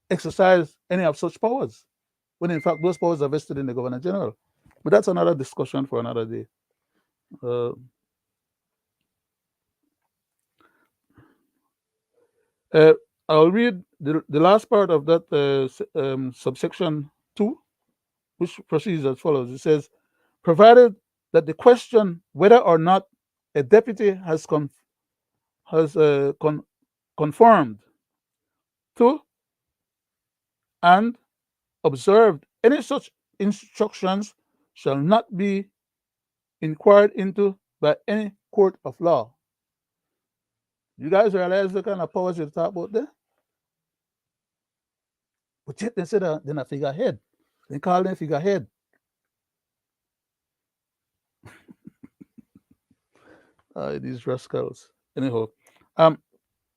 exercised any of such powers, when in fact those powers are vested in the governor general. But that's another discussion for another day. I'll read the last part of that subsection 2, which proceeds as follows. It says, provided that the question whether or not a deputy has conformed to and observed any such instructions shall not be inquired into by any court of law. You guys realize the kind of powers you talk about there? But yet they said they're not figurehead. They call them figurehead. These rascals. Anyhow, um,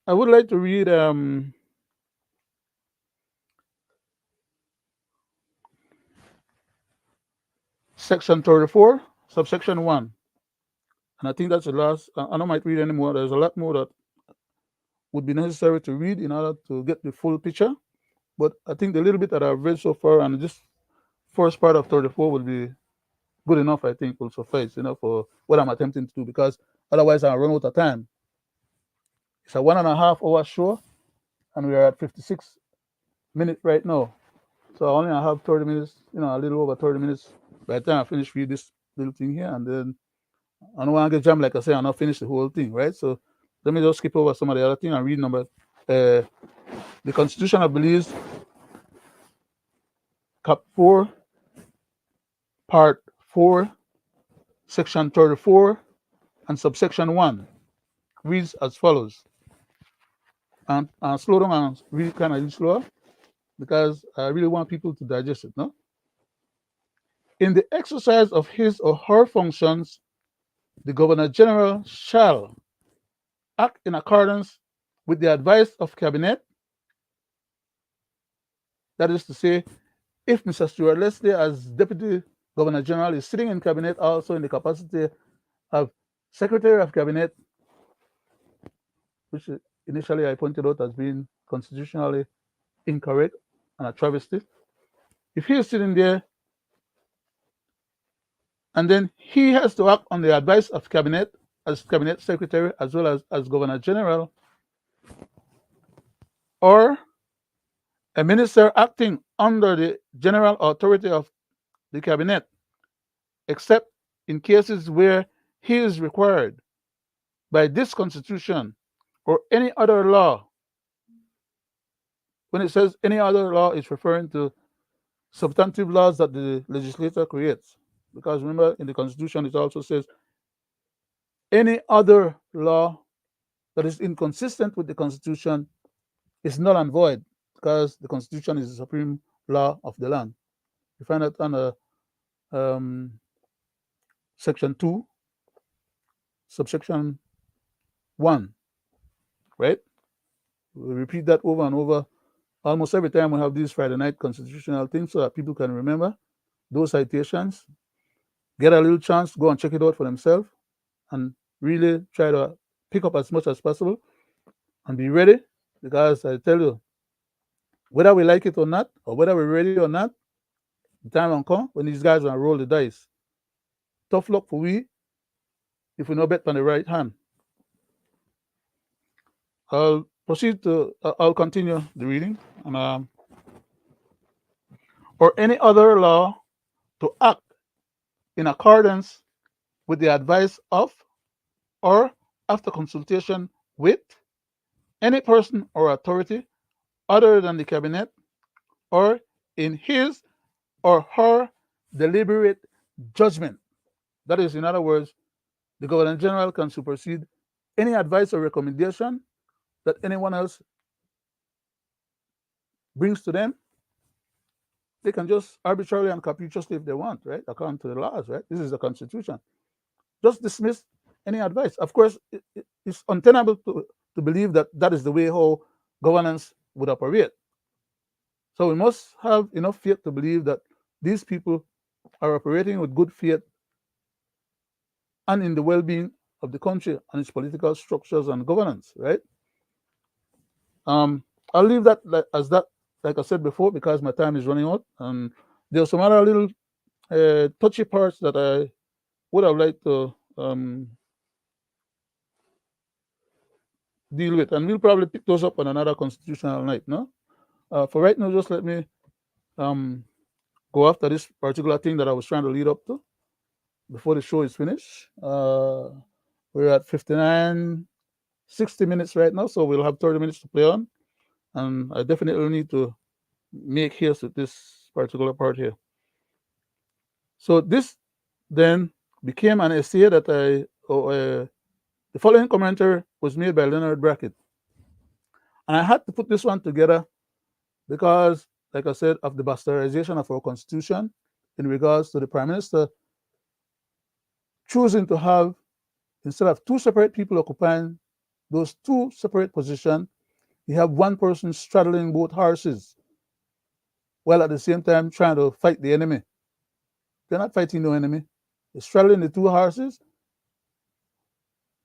I would like to read section 34, subsection 1. And I think that's the last. I don't might read any more. There's a lot more that would be necessary to read in order to get the full picture. But I think the little bit that I've read so far and this first part of 34 will be good enough, I think, will suffice, for what I'm attempting to do, because otherwise I'll run out of time. It's a 1.5 hour show, and we are at 56 minutes right now. So I only have 30 minutes, a little over 30 minutes by the time I finish read this little thing here, and then I don't want to get jammed, like I say, and not finish the whole thing, right? So let me just skip over some of the other thing and read the Constitution of Belize, Cap 4, Part 4, Section 34, and Subsection 1 reads as follows. And slow down and read kind of slower, because I really want people to digest it, no? In the exercise of his or her functions, the Governor General shall act in accordance with the advice of Cabinet. That is to say, if Mr. Stuart Leslie, as Deputy Governor General, is sitting in Cabinet also in the capacity of Secretary of Cabinet, which initially I pointed out as being constitutionally incorrect and a travesty. If he is sitting there and then he has to act on the advice of Cabinet as Cabinet Secretary as well as Governor General, or a minister acting under the general authority of the Cabinet, except in cases where he is required by this Constitution or any other law. When it says any other law, it's referring to substantive laws that the legislator creates. Because remember, in the Constitution, it also says any other law that is inconsistent with the Constitution is null and void, because the Constitution is the supreme law of the land. You find that under Section 2, subsection 1, right? We repeat that over and over almost every time we have these Friday night constitutional things so that people can remember those citations, get a little chance, go and check it out for themselves, and really try to pick up as much as possible and be ready, because I tell you, whether we like it or not, or whether we're ready or not, the time will come when these guys will roll the dice. Tough luck for we if we know bet on the right hand. I'll I'll continue the reading. Or any other law to act in accordance with the advice of or after consultation with any person or authority other than the Cabinet, or in his or her deliberate judgment. That is, in other words, the Governor General can supersede any advice or recommendation that anyone else brings to them. They can just arbitrarily and capriciously, if they want, right, according to the laws, right? This is the Constitution. Just dismiss any advice. Of course, it's untenable to believe that that is the way how governance would operate. So we must have enough faith to believe that these people are operating with good faith and in the well-being of the country and its political structures and governance, right? I'll leave that as that, like I said before, because my time is running out. And there are some other little touchy parts that I would have liked to deal with, and we'll probably pick those up on another constitutional night. No, for right now, just let me go after this particular thing that I was trying to lead up to before the show is finished. We're at 59, 60 minutes right now, so we'll have 30 minutes to play on, and I definitely need to make haste with this particular part here. So this then became an essay that The following commentary was made by Leonard Brackett. And I had to put this one together because, like I said, of the bastardization of our constitution in regards to the Prime Minister choosing to have, instead of two separate people occupying those two separate positions, you have one person straddling both horses while at the same time trying to fight the enemy. They're not fighting no enemy. They're straddling the two horses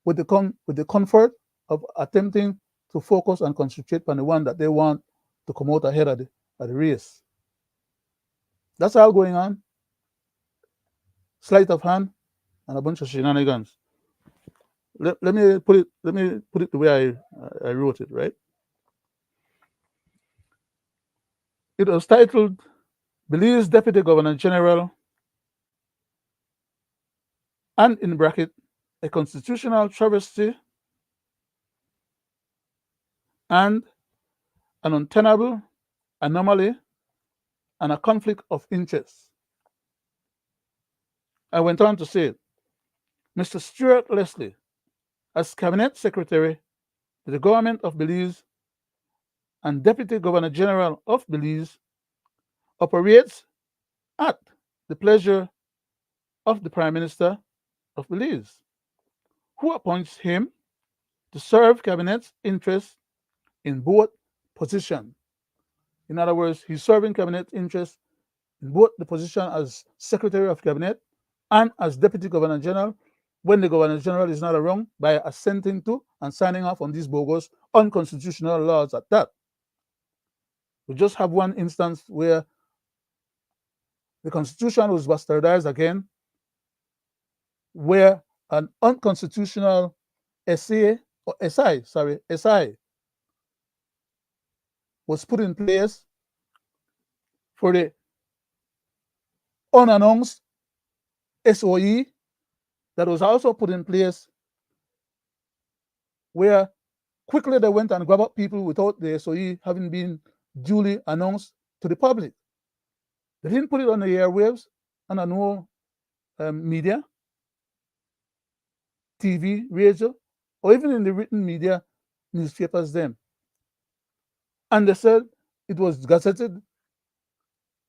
with the comfort of attempting to focus and concentrate on the one that they want to come out ahead of the race. That's all going on. Sleight of hand and a bunch of shenanigans. Let me put it the way I wrote it, right? It was titled Belize Deputy Governor General and in bracket a constitutional travesty and an untenable anomaly and a conflict of interest. I went on to say, Mr. Stuart Leslie, as Cabinet Secretary to the Government of Belize and Deputy Governor General of Belize, operates at the pleasure of the Prime Minister of Belize, who appoints him to serve Cabinet's interests in both positions. In other words, he's serving Cabinet interests in both the position as Secretary of Cabinet and as Deputy Governor General when the Governor General is not around by assenting to and signing off on these bogus unconstitutional laws at that. We just have one instance where the Constitution was bastardized again, where an unconstitutional SI was put in place for the unannounced SOE that was also put in place where quickly they went and grabbed up people without the SOE having been duly announced to the public. They didn't put it on the airwaves and on no media, TV, radio, or even in the written media, newspapers then. And they said it was gazetted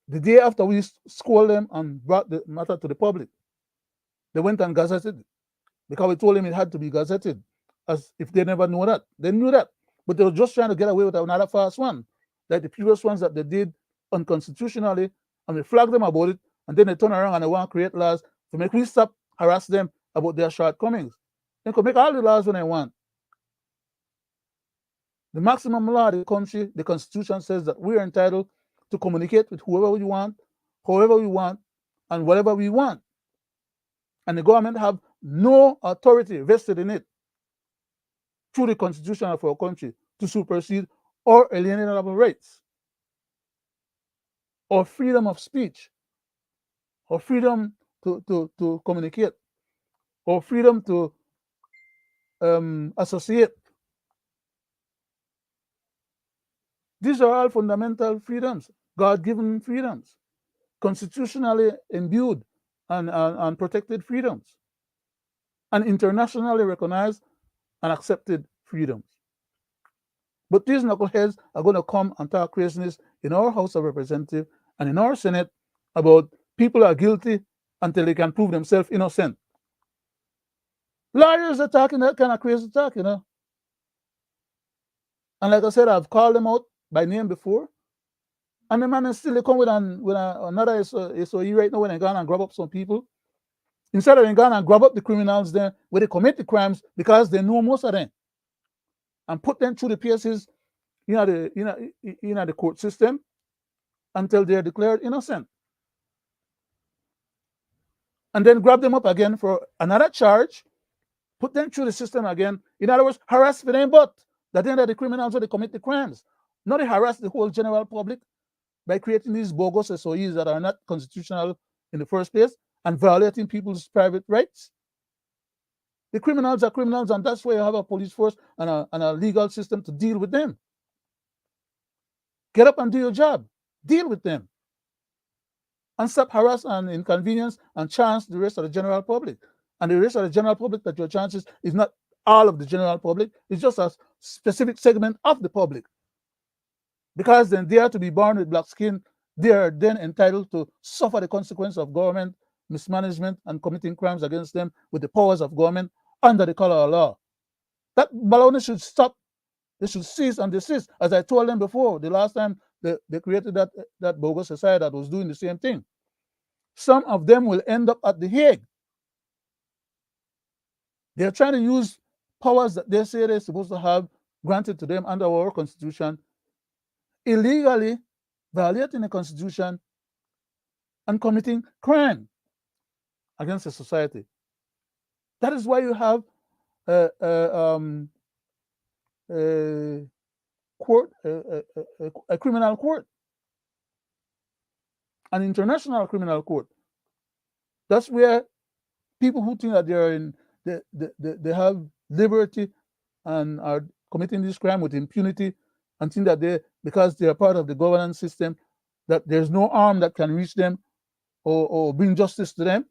the day after we scolded them and brought the matter to the public. They went and gazetted it because we told them it had to be gazetted, as if they never knew that. They knew that, but they were just trying to get away with another fast one, like the previous ones that they did unconstitutionally, and we flagged them about it, and then they turn around and they want to create laws to make we stop harass them about their shortcomings. They could make all the laws when they want. The maximum law of the country, the Constitution says that we are entitled to communicate with whoever we want, however we want, and whatever we want. And the government have no authority vested in it through the Constitution of our country to supersede or alienate our rights, or freedom of speech, or freedom to communicate, or freedom to associate. These are all fundamental freedoms, God-given freedoms, constitutionally imbued and protected freedoms, and internationally recognized and accepted freedoms. But these knuckleheads are going to come and talk craziness in our House of Representatives and in our Senate about people are guilty until they can prove themselves innocent. Lawyers are talking that kind of crazy talk, you know. And like I said, I've called them out by name before. And the man is still come with another SOE right now when they go and grab up some people. Instead of going and grab up the criminals there where they commit the crimes because they know most of them and put them through the PSs, the court system until they're declared innocent. And then grab them up again for another charge, put them through the system again. In other words, harass for them, but that then the criminals where they commit the crimes. Not harass the whole general public by creating these bogus SOEs that are not constitutional in the first place and violating people's private rights. The criminals are criminals, and that's why you have a police force and a legal system to deal with them. Get up and do your job. Deal with them. And stop harass and inconvenience and chance the rest of the general public. And the rest of the general public that your chances is not all of the general public. It's just a specific segment of the public. Because then they are to be born with black skin, they are then entitled to suffer the consequence of government mismanagement and committing crimes against them with the powers of government under the color of law. That baloney should stop. They should cease and desist. As I told them before, the last time they created that bogus society that was doing the same thing. Some of them will end up at The Hague. They're trying to use powers that they say they're supposed to have granted to them under our constitution, illegally violating the constitution and committing crime against the society. That is why you have a court, a criminal court, an international criminal court. That's where people who think that they are they have liberty and are committing this crime with impunity and think that because they are part of the governance system, that there's no arm that can reach them or bring justice to them.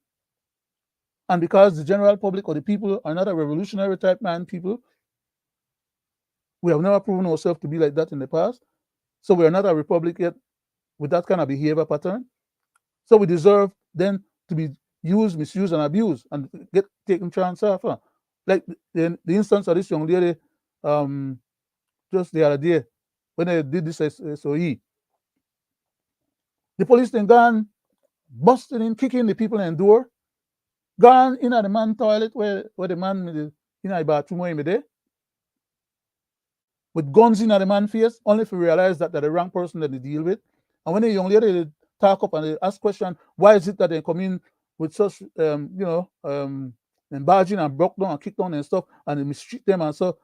And because the general public or the people are not a revolutionary type people, we have never proven ourselves to be like that in the past. So we are not a republic yet with that kind of behavior pattern. So we deserve then to be used, misused, and abused and get taken chance of. Like the instance of this young lady just the other day when they did this SOE. The police then gone, busting in, kicking the people in the door, gone in at the man toilet where the man in the bathroom where he there, with guns in at the man's face, only to realize that they're the wrong person that they deal with. And when the young lady they talk up and they ask question, why is it that they come in with such barging and broke down and kicked down and stuff, and they mistreat them, and so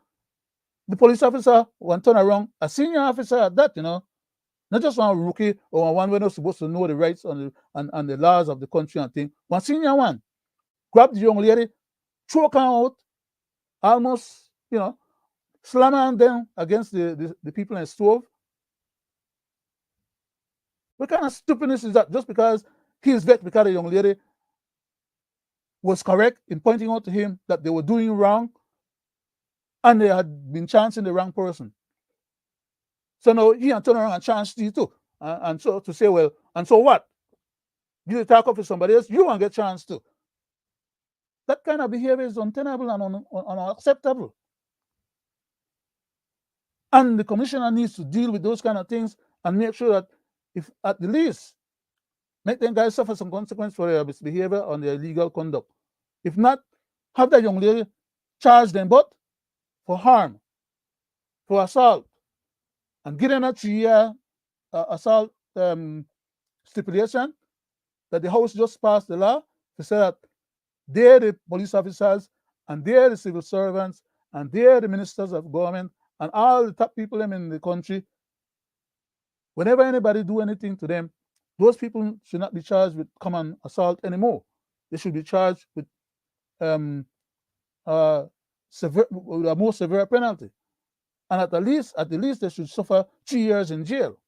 the police officer one turn around, a senior officer at that, not just one rookie or one we're not supposed to know the rights and the laws of the country and thing. One senior one grabbed the young lady, choke her out, almost, slam her down against the people in the stove. What kind of stupidness is that? Just because he is vexed because the young lady was correct in pointing out to him that they were doing wrong and they had been chancing the wrong person. So now he can turn around and chance you too. And so to say, well, and so what? You talk up to somebody else, you won't get chance too. That kind of behavior is untenable and unacceptable. And the commissioner needs to deal with those kind of things and make sure that, if at the least, make them guys suffer some consequence for their misbehavior or their illegal conduct. If not, have that young lady charge them both for harm, for assault, and get in a 3-year assault stipulation that the House just passed the law to say that they're the police officers and they're the civil servants and they're the ministers of government and all the top people in the country. Whenever anybody do anything to them, those people should not be charged with common assault anymore. They should be charged with a more severe penalty. And at the least they should suffer 3 years in jail.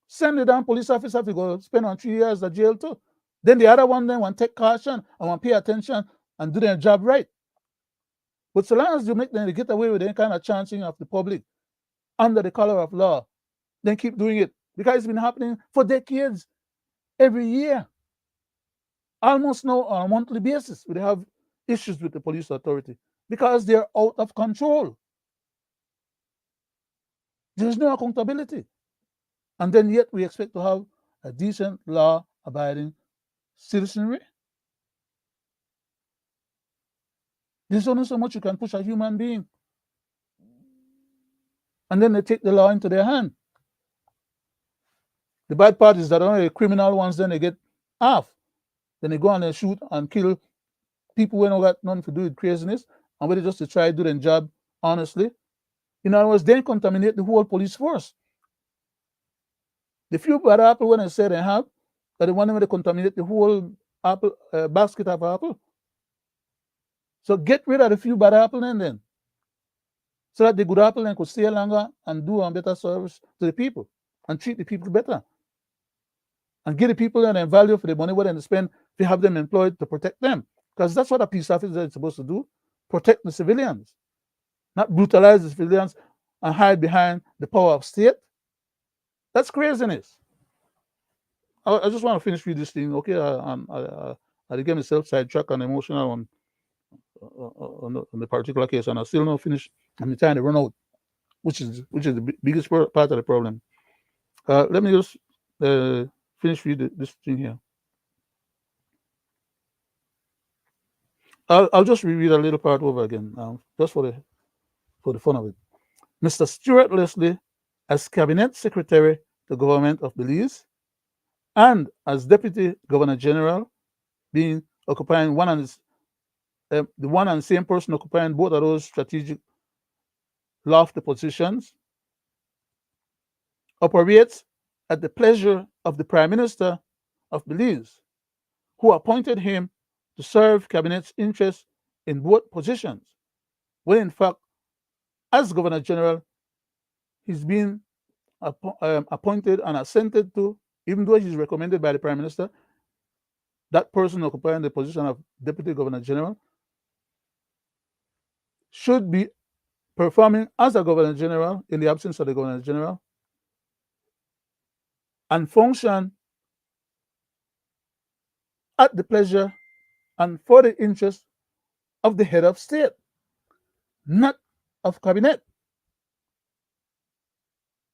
Send the damn police officer to go spend on 3 years in jail too. Then the other one then want to take caution and want to pay attention and do their job right. But so long as you make them get away with any kind of chancing of the public under the color of law, then keep doing it. Because it's been happening for decades, every year. Almost now on a monthly basis, we have issues with the police authority because they're out of control. There's no accountability. And then yet we expect to have a decent, law-abiding citizenry. There's only so much you can push a human being. And then they take the law into their hand. The bad part is that only the criminal ones, then they get off. Then they go and they shoot and kill people who don't got nothing to do with craziness and whether just to try to do their job honestly. In other words, they contaminate the whole police force. The few bad apple when I say they have, that the one where they contaminate the whole apple basket of apple. So get rid of the few bad apple then, so that the good apple then could stay longer and do a better service to the people and treat the people better. And give the people then value for the money what they spend to have them employed to protect them. Because that's what a peace officer is supposed to do. protect the civilians, not brutalize the civilians and hide behind the power of state. That's craziness. I just want to finish with this thing, okay? I get myself sidetracked and emotional on the particular case, and I still not finish. I'm trying to run out, which is the biggest part of the problem. Let me just finish with this thing here. I'll just reread a little part over again now, just for the fun of it. Mr. Stuart Leslie, as Cabinet Secretary to the Government of Belize, and as Deputy Governor General, being occupying the one and same person occupying both of those strategic lofty positions, operates at the pleasure of the Prime Minister of Belize, who appointed him to serve Cabinet's interests in both positions, when in fact, as Governor General, he's been appointed and assented to, even though he's recommended by the Prime Minister, that person occupying the position of Deputy Governor General should be performing as a Governor General in the absence of the Governor General and function at the pleasure and for the interest of the head of state, not of cabinet.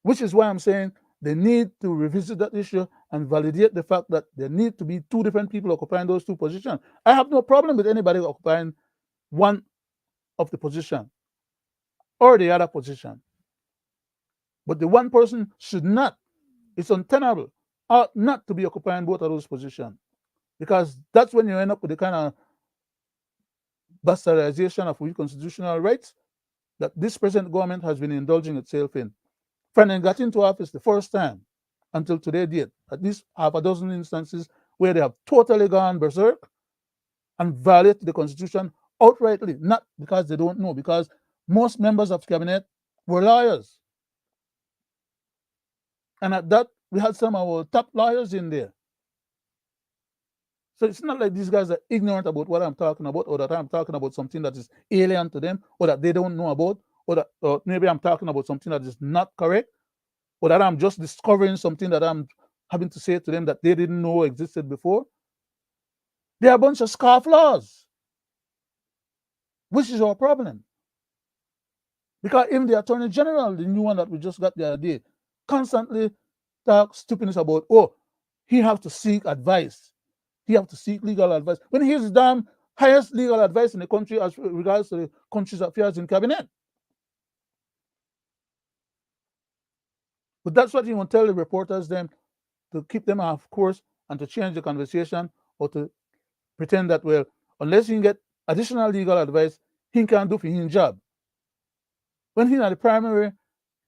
Which is why I'm saying they need to revisit that issue and validate the fact that there need to be two different people occupying those two positions. I have no problem with anybody occupying one of the position or the other position. But the one person should not, it's untenable, ought not to be occupying both of those positions. Because that's when you end up with the kind of bastardization of constitutional rights that this present government has been indulging itself in. From they got into office the first time until today date, at least half a dozen instances where they have totally gone berserk and violated the Constitution outrightly, not because they don't know, because most members of the cabinet were lawyers. And at that, we had some of our top lawyers in there. So it's not like these guys are ignorant about what I'm talking about, or that I'm talking about something that is alien to them, or that they don't know about, or maybe I'm talking about something that is not correct, or that I'm just discovering something that I'm having to say to them that they didn't know existed before. They're a bunch of scofflaws, which is our problem. Because even the Attorney General, the new one that we just got the other day, constantly talks stupidness about, he has to seek advice. He has to seek legal advice. When he's the damn highest legal advice in the country as regards to the country's affairs in cabinet. But that's what he will tell the reporters then, to keep them off course and to change the conversation, or to pretend that, well, unless he can get additional legal advice, he can't do for his job. When he's not the primary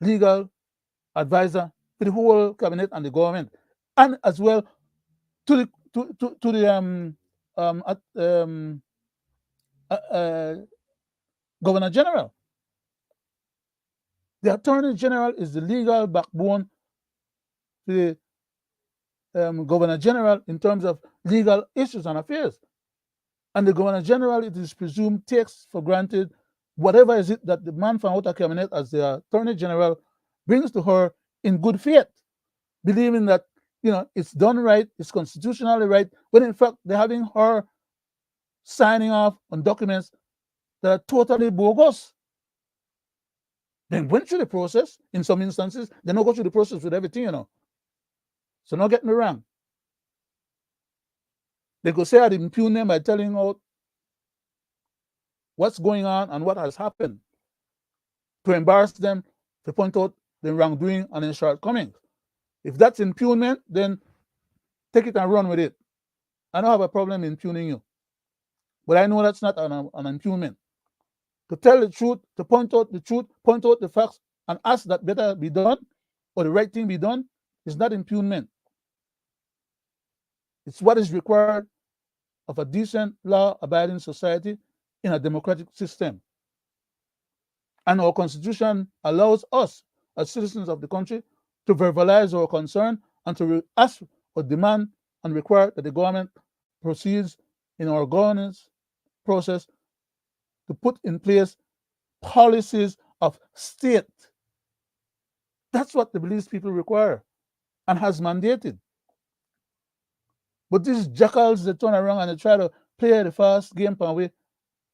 legal advisor to the whole cabinet and the government, and as well to the Governor General. The Attorney General is the legal backbone to the Governor General in terms of legal issues and affairs. And the Governor General, it is presumed, takes for granted whatever is it that the man from outer cabinet as the Attorney General brings to her in good faith, believing that it's done right, it's constitutionally right, when in fact they're having her signing off on documents that are totally bogus. They went through the process in some instances. They don't go through the process with everything, So don't get me wrong. They could say I'd impugn them by telling out what's going on and what has happened, to embarrass them, to point out the wrongdoing and the shortcomings. If that's impugnment, then take it and run with it. I don't have a problem impugning you. But I know that's not an impugnment. To tell the truth, to point out the truth, point out the facts, and ask that better be done, or the right thing be done, is not impugnment. It's what is required of a decent, law-abiding society in a democratic system. And our Constitution allows us, as citizens of the country, to verbalize our concern and to ask or demand and require that the government proceeds in our governance process to put in place policies of state. That's what the Belize people require and has mandated. But these jackals, they turn around and they try to play the fast game pan way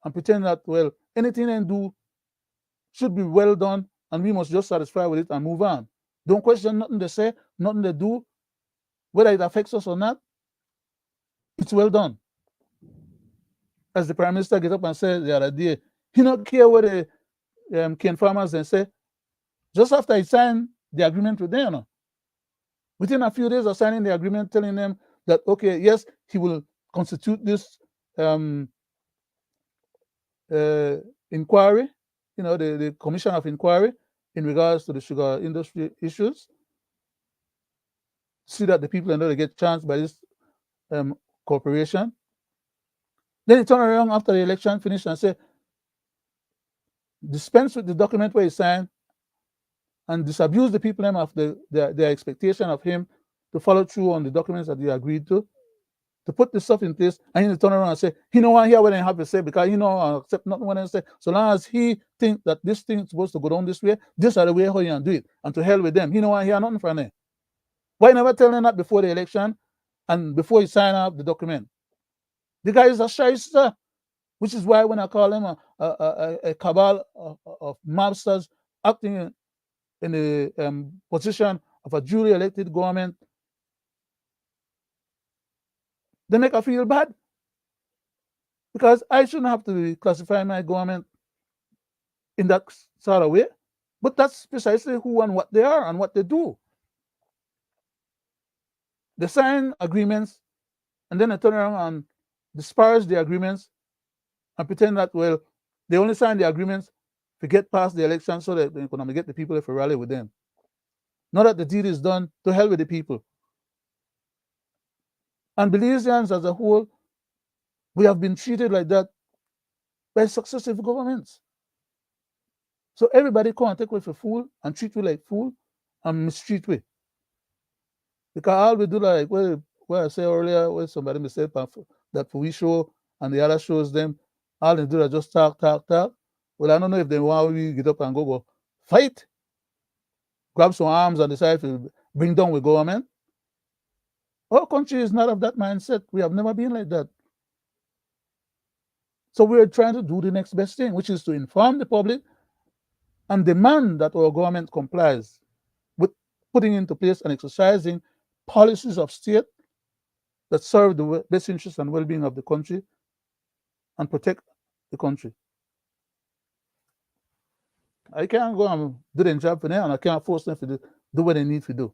and pretend that, well, anything they do should be well done and we must just satisfy with it and move on. Don't question nothing they say, nothing they do, whether it affects us or not. It's well done. As the Prime Minister get up and said the other day, he not care what the Ken farmers then say. Just after he signed the agreement with them, within a few days of signing the agreement, telling them that, okay, yes, he will constitute this inquiry, the commission of inquiry in regards to the sugar industry issues, see that the people are not to get chanced by this corporation. Then he turn around after the election finished and say, dispense with the document where he signed and disabuse the people of their expectation of him to follow through on the documents that he agreed to put this stuff in place, and he turn around and say, he don't want to hear what they have to say because he don't accept nothing what they say. So long as he think that this thing is supposed to go down this way, this are the way how you do it, and to hell with them. He don't want to hear nothing from them. Why never tell them that before the election and before he sign up the document? The guy is a shyster, which is why when I call him a cabal of mobsters acting in the position of a duly elected government, they make I feel bad because I shouldn't have to classify my government in that sort of way. But that's precisely who and what they are and what they do. They sign agreements and then they turn around and disparage the agreements and pretend that, well, they only sign the agreements to get past the election so that they're going to get the people if they rally with them. Not that the deed is done, to hell with the people. And Belizeans as a whole, we have been treated like that by successive governments. So everybody can't take away for fool and treat we like fool and mistreat we. Because all we do like what I said earlier, where somebody may say that for we show and the other shows them, all they do is just talk. Well, I don't know if they want we get up and go fight, grab some arms and decide to bring down with government. Our country is not of that mindset. We have never been like that. So we're trying to do the next best thing, which is to inform the public and demand that our government complies with putting into place and exercising policies of state that serve the best interests and well-being of the country and protect the country. I can't go and do the job for them, and I can't force them to do what they need to do.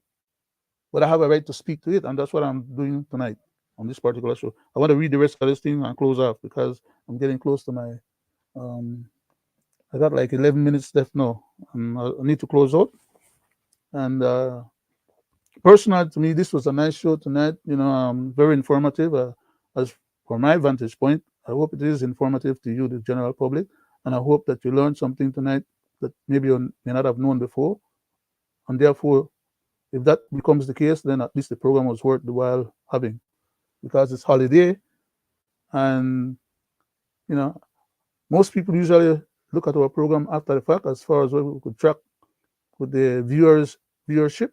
But I have a right to speak to it, and that's what I'm doing tonight on this particular show. I want to read the rest of this thing and close off because I'm getting close to my I got like 11 minutes left now. I need to close out. And personally, to me, this was a nice show tonight. Very informative. As for my vantage point, I hope it is informative to you, the general public. And I hope that you learned something tonight that maybe you may not have known before. And therefore, if that becomes the case, then at least the program was worth the while having, because it's holiday. And, most people usually look at our program after the fact as far as what we could track with the viewership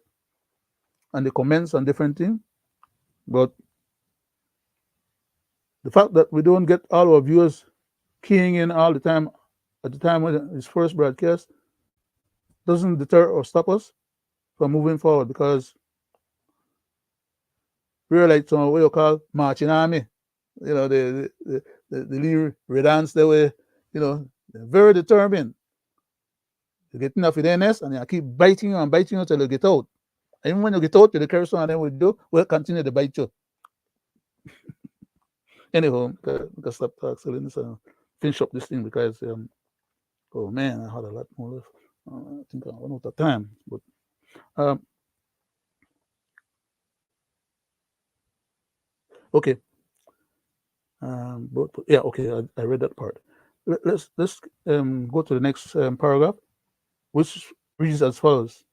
and the comments and different things. But the fact that we don't get all our viewers keying in all the time at the time when it's first broadcast doesn't deter or stop us from moving forward, because we're like some what you call marching army. The little redance they were, they're very determined. You get enough of their nest and they keep biting you until you get out. And even when you get out, you carry some of them with you, we'll continue to bite you. Anyhow, I can stop talking and finish up this thing because, oh man, I had a lot more left. I think I run out of time. But okay. But yeah, okay, I read that part. Let's go to the next paragraph, which reads as follows.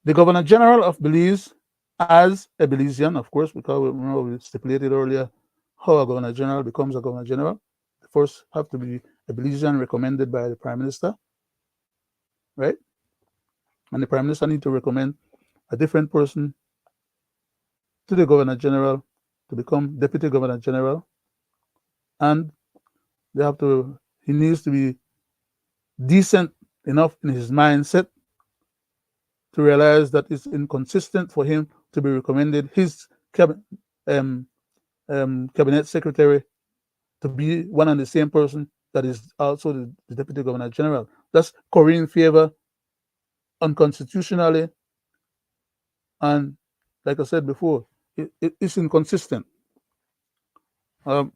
The Governor General of Belize, as a Belizean, of course, because we stipulated earlier how a Governor General becomes a Governor General. First have to be a Belizean recommended by the Prime Minister, right? And the Prime Minister need to recommend a different person to the Governor General to become Deputy Governor General, and they have to. He needs to be decent enough in his mindset to realize that it's inconsistent for him to be recommended his um, cabinet secretary to be one and the same person that is also the Deputy Governor General. That's currying favor unconstitutionally, and like I said before, it's inconsistent. Um,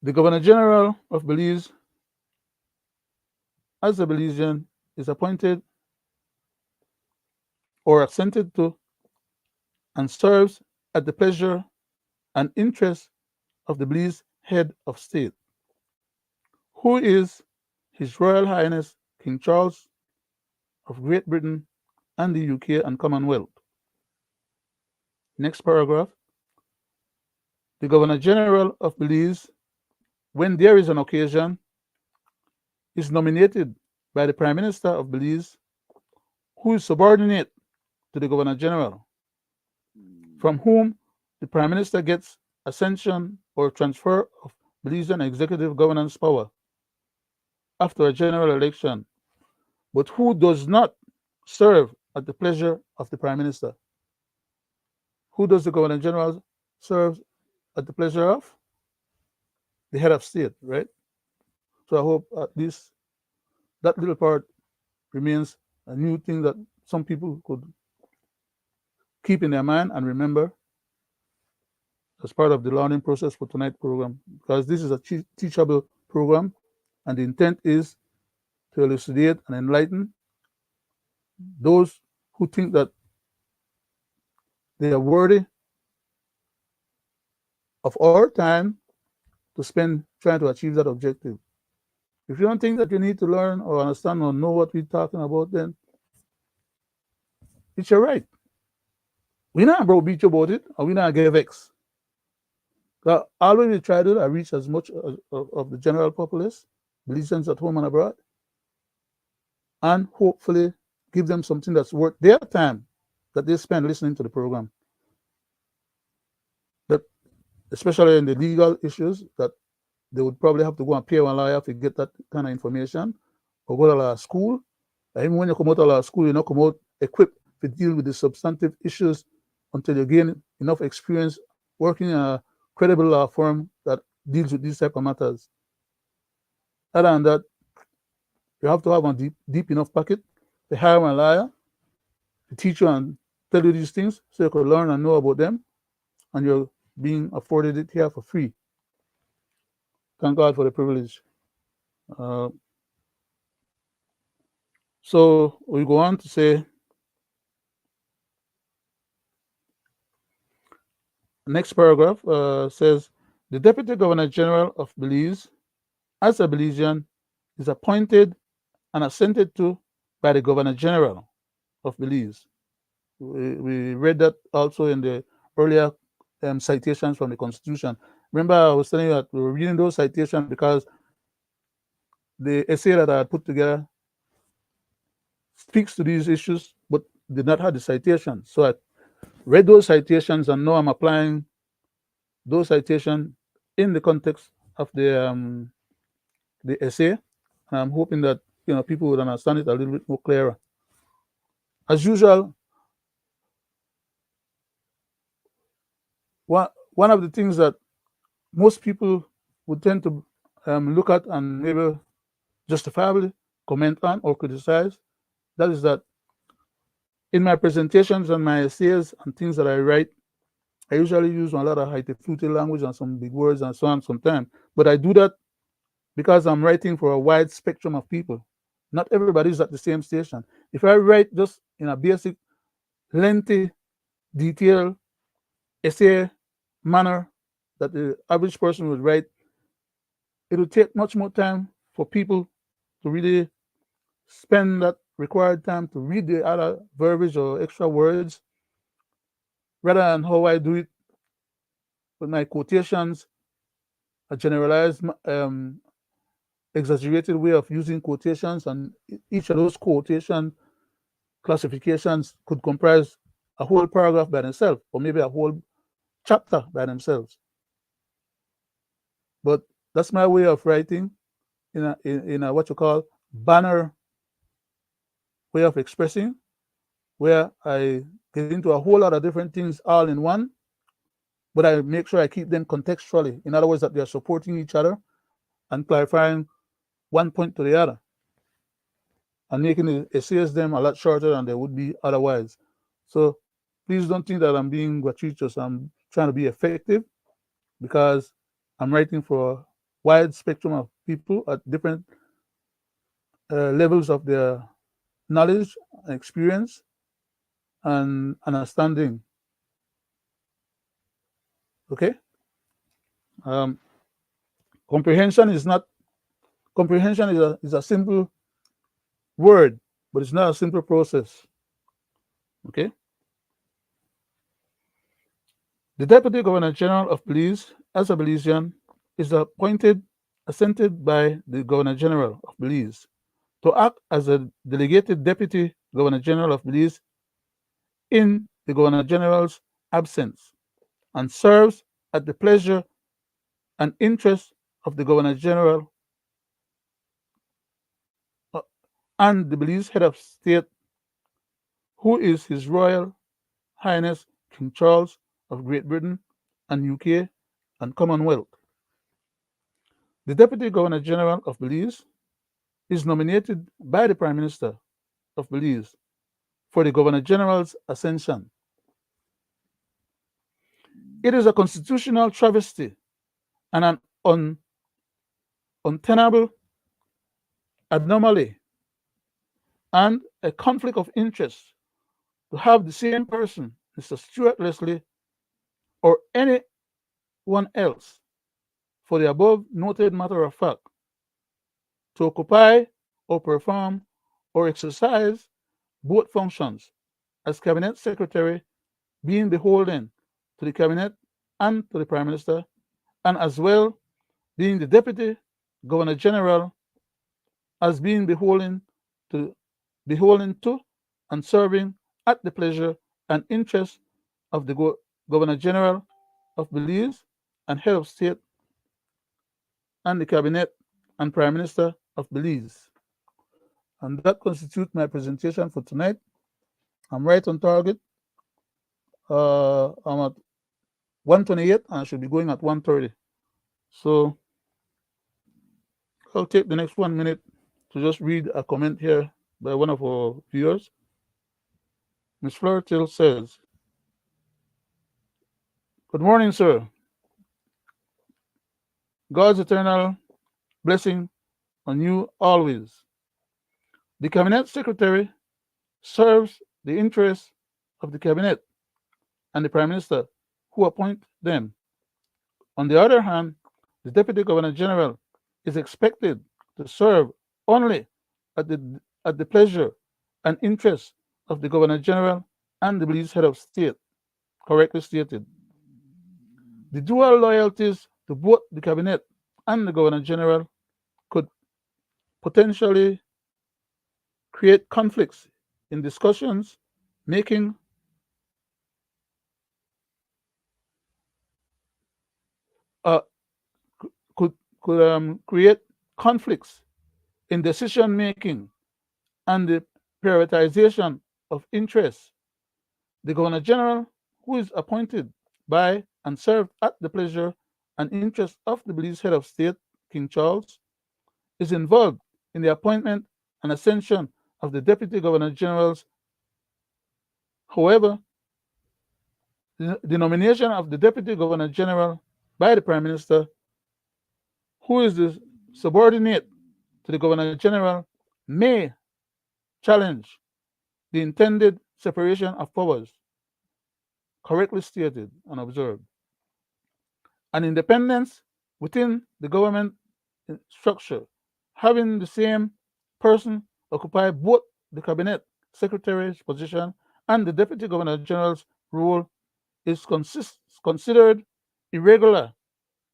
the Governor General of Belize, as a Belizean, is appointed or assented to and serves at the pleasure and interest of the Belize head of state, who is His Royal Highness King Charles of Great Britain and the UK and Commonwealth. Next paragraph. The Governor General of Belize, when there is an occasion, is nominated by the Prime Minister of Belize, who is subordinate to the Governor General, from whom the Prime Minister gets ascension or transfer of Belizean executive governance power after a general election, but who does not serve at the pleasure of the Prime Minister. Who does the Governor General serve at the pleasure of? The head of state, right? So I hope at least that little part remains a new thing that some people could keep in their mind and remember as part of the learning process for tonight's program, because this is a teachable program, and the intent is to elucidate and enlighten those who think that they are worthy of our time to spend trying to achieve that objective. If you don't think that you need to learn or understand or know what we're talking about, then it's your right. We're not broke about it, and we're not give X. So always we try to reach as much of the general populace, Belizeans at home and abroad, and hopefully give them something that's worth their time that they spend listening to the program. That, especially in the legal issues, that they would probably have to go and pay one lawyer to get that kind of information, or go to a school. And even when you come out of school, you not come out equipped to deal with the substantive issues until you gain enough experience working in a credible law firm that deals with these type of matters. Other than that, you have to have a deep enough pocket to hire a lawyer to teach you and tell you these things so you can learn and know about them, and you're being afforded it here for free. Thank God for the privilege. So we go on to say, next paragraph says, the Deputy Governor General of Belize, as a Belizean, is appointed and assented to by the Governor General of Belize. We read that also in the earlier citations from the Constitution. Remember, I was telling you that we were reading those citations because the essay that I put together speaks to these issues, but did not have the citations. So I read those citations, and now I'm applying those citations in the context of the essay, and I'm hoping that people would understand it a little bit more clearer. As usual, one of the things that most people would tend to look at and maybe justifiably comment on or criticize, that is that in my presentations and my essays and things that I write, I usually use a lot of high-fluty language and some big words and so on sometimes. But I do that because I'm writing for a wide spectrum of people. Not everybody's at the same station. If I write just in a basic, lengthy, detailed essay manner that the average person would write, it would take much more time for people to really spend that required time to read the other verbiage or extra words, rather than how I do it with my quotations a generalized, exaggerated way of using quotations, and each of those quotation classifications could comprise a whole paragraph by themselves, or maybe a whole chapter by themselves. But that's my way of writing in a what you call banner way of expressing, where I get into a whole lot of different things all in one, but I make sure I keep them contextually. In other words, that they are supporting each other and clarifying one point to the other, and making the essays them a lot shorter than they would be otherwise. So please don't think that I'm being gratuitous. I'm trying to be effective because I'm writing for a wide spectrum of people at different levels of their knowledge, experience, and understanding. Okay. Um, comprehension is not comprehension is a simple word, but it's not a simple process. Okay. The Deputy Governor General of Belize, as a Belizean, is assented by the Governor General of Belize to act as a delegated Deputy Governor General of Belize in the Governor General's absence, and serves at the pleasure and interest of the Governor General uh, and the Belize head of state, who is His Royal Highness King Charles of Great Britain and UK and Commonwealth. The Deputy Governor General of Belize is nominated by the Prime Minister of Belize for the Governor General's ascension. It is a constitutional travesty and an untenable anomaly and a conflict of interest to have the same person, Mr. Stuart Leslie, or anyone else, for the above noted matter of fact, to occupy or perform or exercise both functions as Cabinet Secretary, being beholden to the Cabinet and to the Prime Minister, and as well being the Deputy Governor General as being to beholden to and serving at the pleasure and interest of the Governor General of Belize and Head of State and the Cabinet and Prime Minister of Belize. And that constitutes my presentation for tonight. I'm right on target. I'm at 1:28 and I should be going at 1:30. So I'll take the next 1 minute to just read a comment here by one of our viewers. Ms. Flirtil says, "Good morning, sir. God's eternal blessing on you always. The Cabinet Secretary serves the interests of the Cabinet and the Prime Minister, who appoint them. On the other hand, the Deputy Governor General is expected to serve only at the pleasure and interest of the Governor General and the Belize Head of State," correctly stated. The dual loyalties to both the Cabinet and the Governor General could potentially create conflicts in discussions, making uh, could create conflicts in decision making and the prioritization of interests. The Governor General, who is appointed by and served at the pleasure and interest of the Belize Head of State, King Charles, is involved in the appointment and ascension of the Deputy Governor Generals. However, the nomination of the Deputy Governor General by the Prime Minister, who is the subordinate to the Governor General, may challenge the intended separation of powers, correctly stated and observed. An independence within the government structure, having the same person occupy both the Cabinet Secretary's position and the Deputy Governor General's role, is considered irregular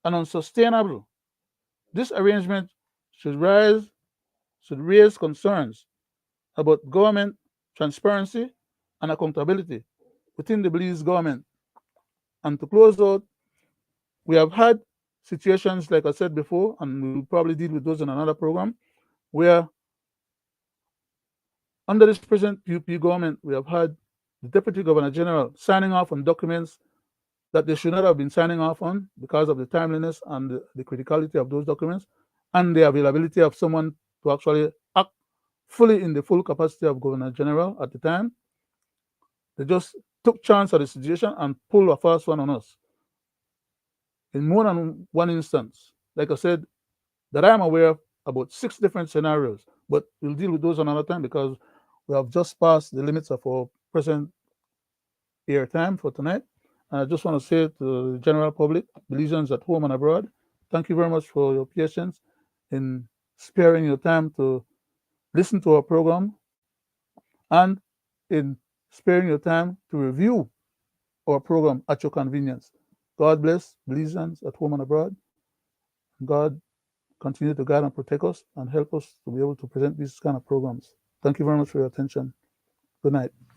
and unsustainable. This arrangement should raise concerns about government transparency and accountability within the Belize government. And to close out, we have had situations, like I said before, and we'll probably deal with those in another program, where under this present PUP government, we have had the Deputy Governor General signing off on documents that they should not have been signing off on because of the timeliness and the criticality of those documents and the availability of someone to actually act fully in the full capacity of Governor General at the time. They just took chance of the situation and pulled a fast one on us. In more than one instance, like I said, that I am aware of, about 6 different scenarios, but we'll deal with those another time because we have just passed the limits of our present air time for tonight. I just want to say to the general public, Belizeans at home and abroad, thank you very much for your patience in sparing your time to listen to our program and in sparing your time to review our program at your convenience. God bless Belizeans at home and abroad. God continue to guide and protect us and help us to be able to present these kind of programs. Thank you very much for your attention. Good night.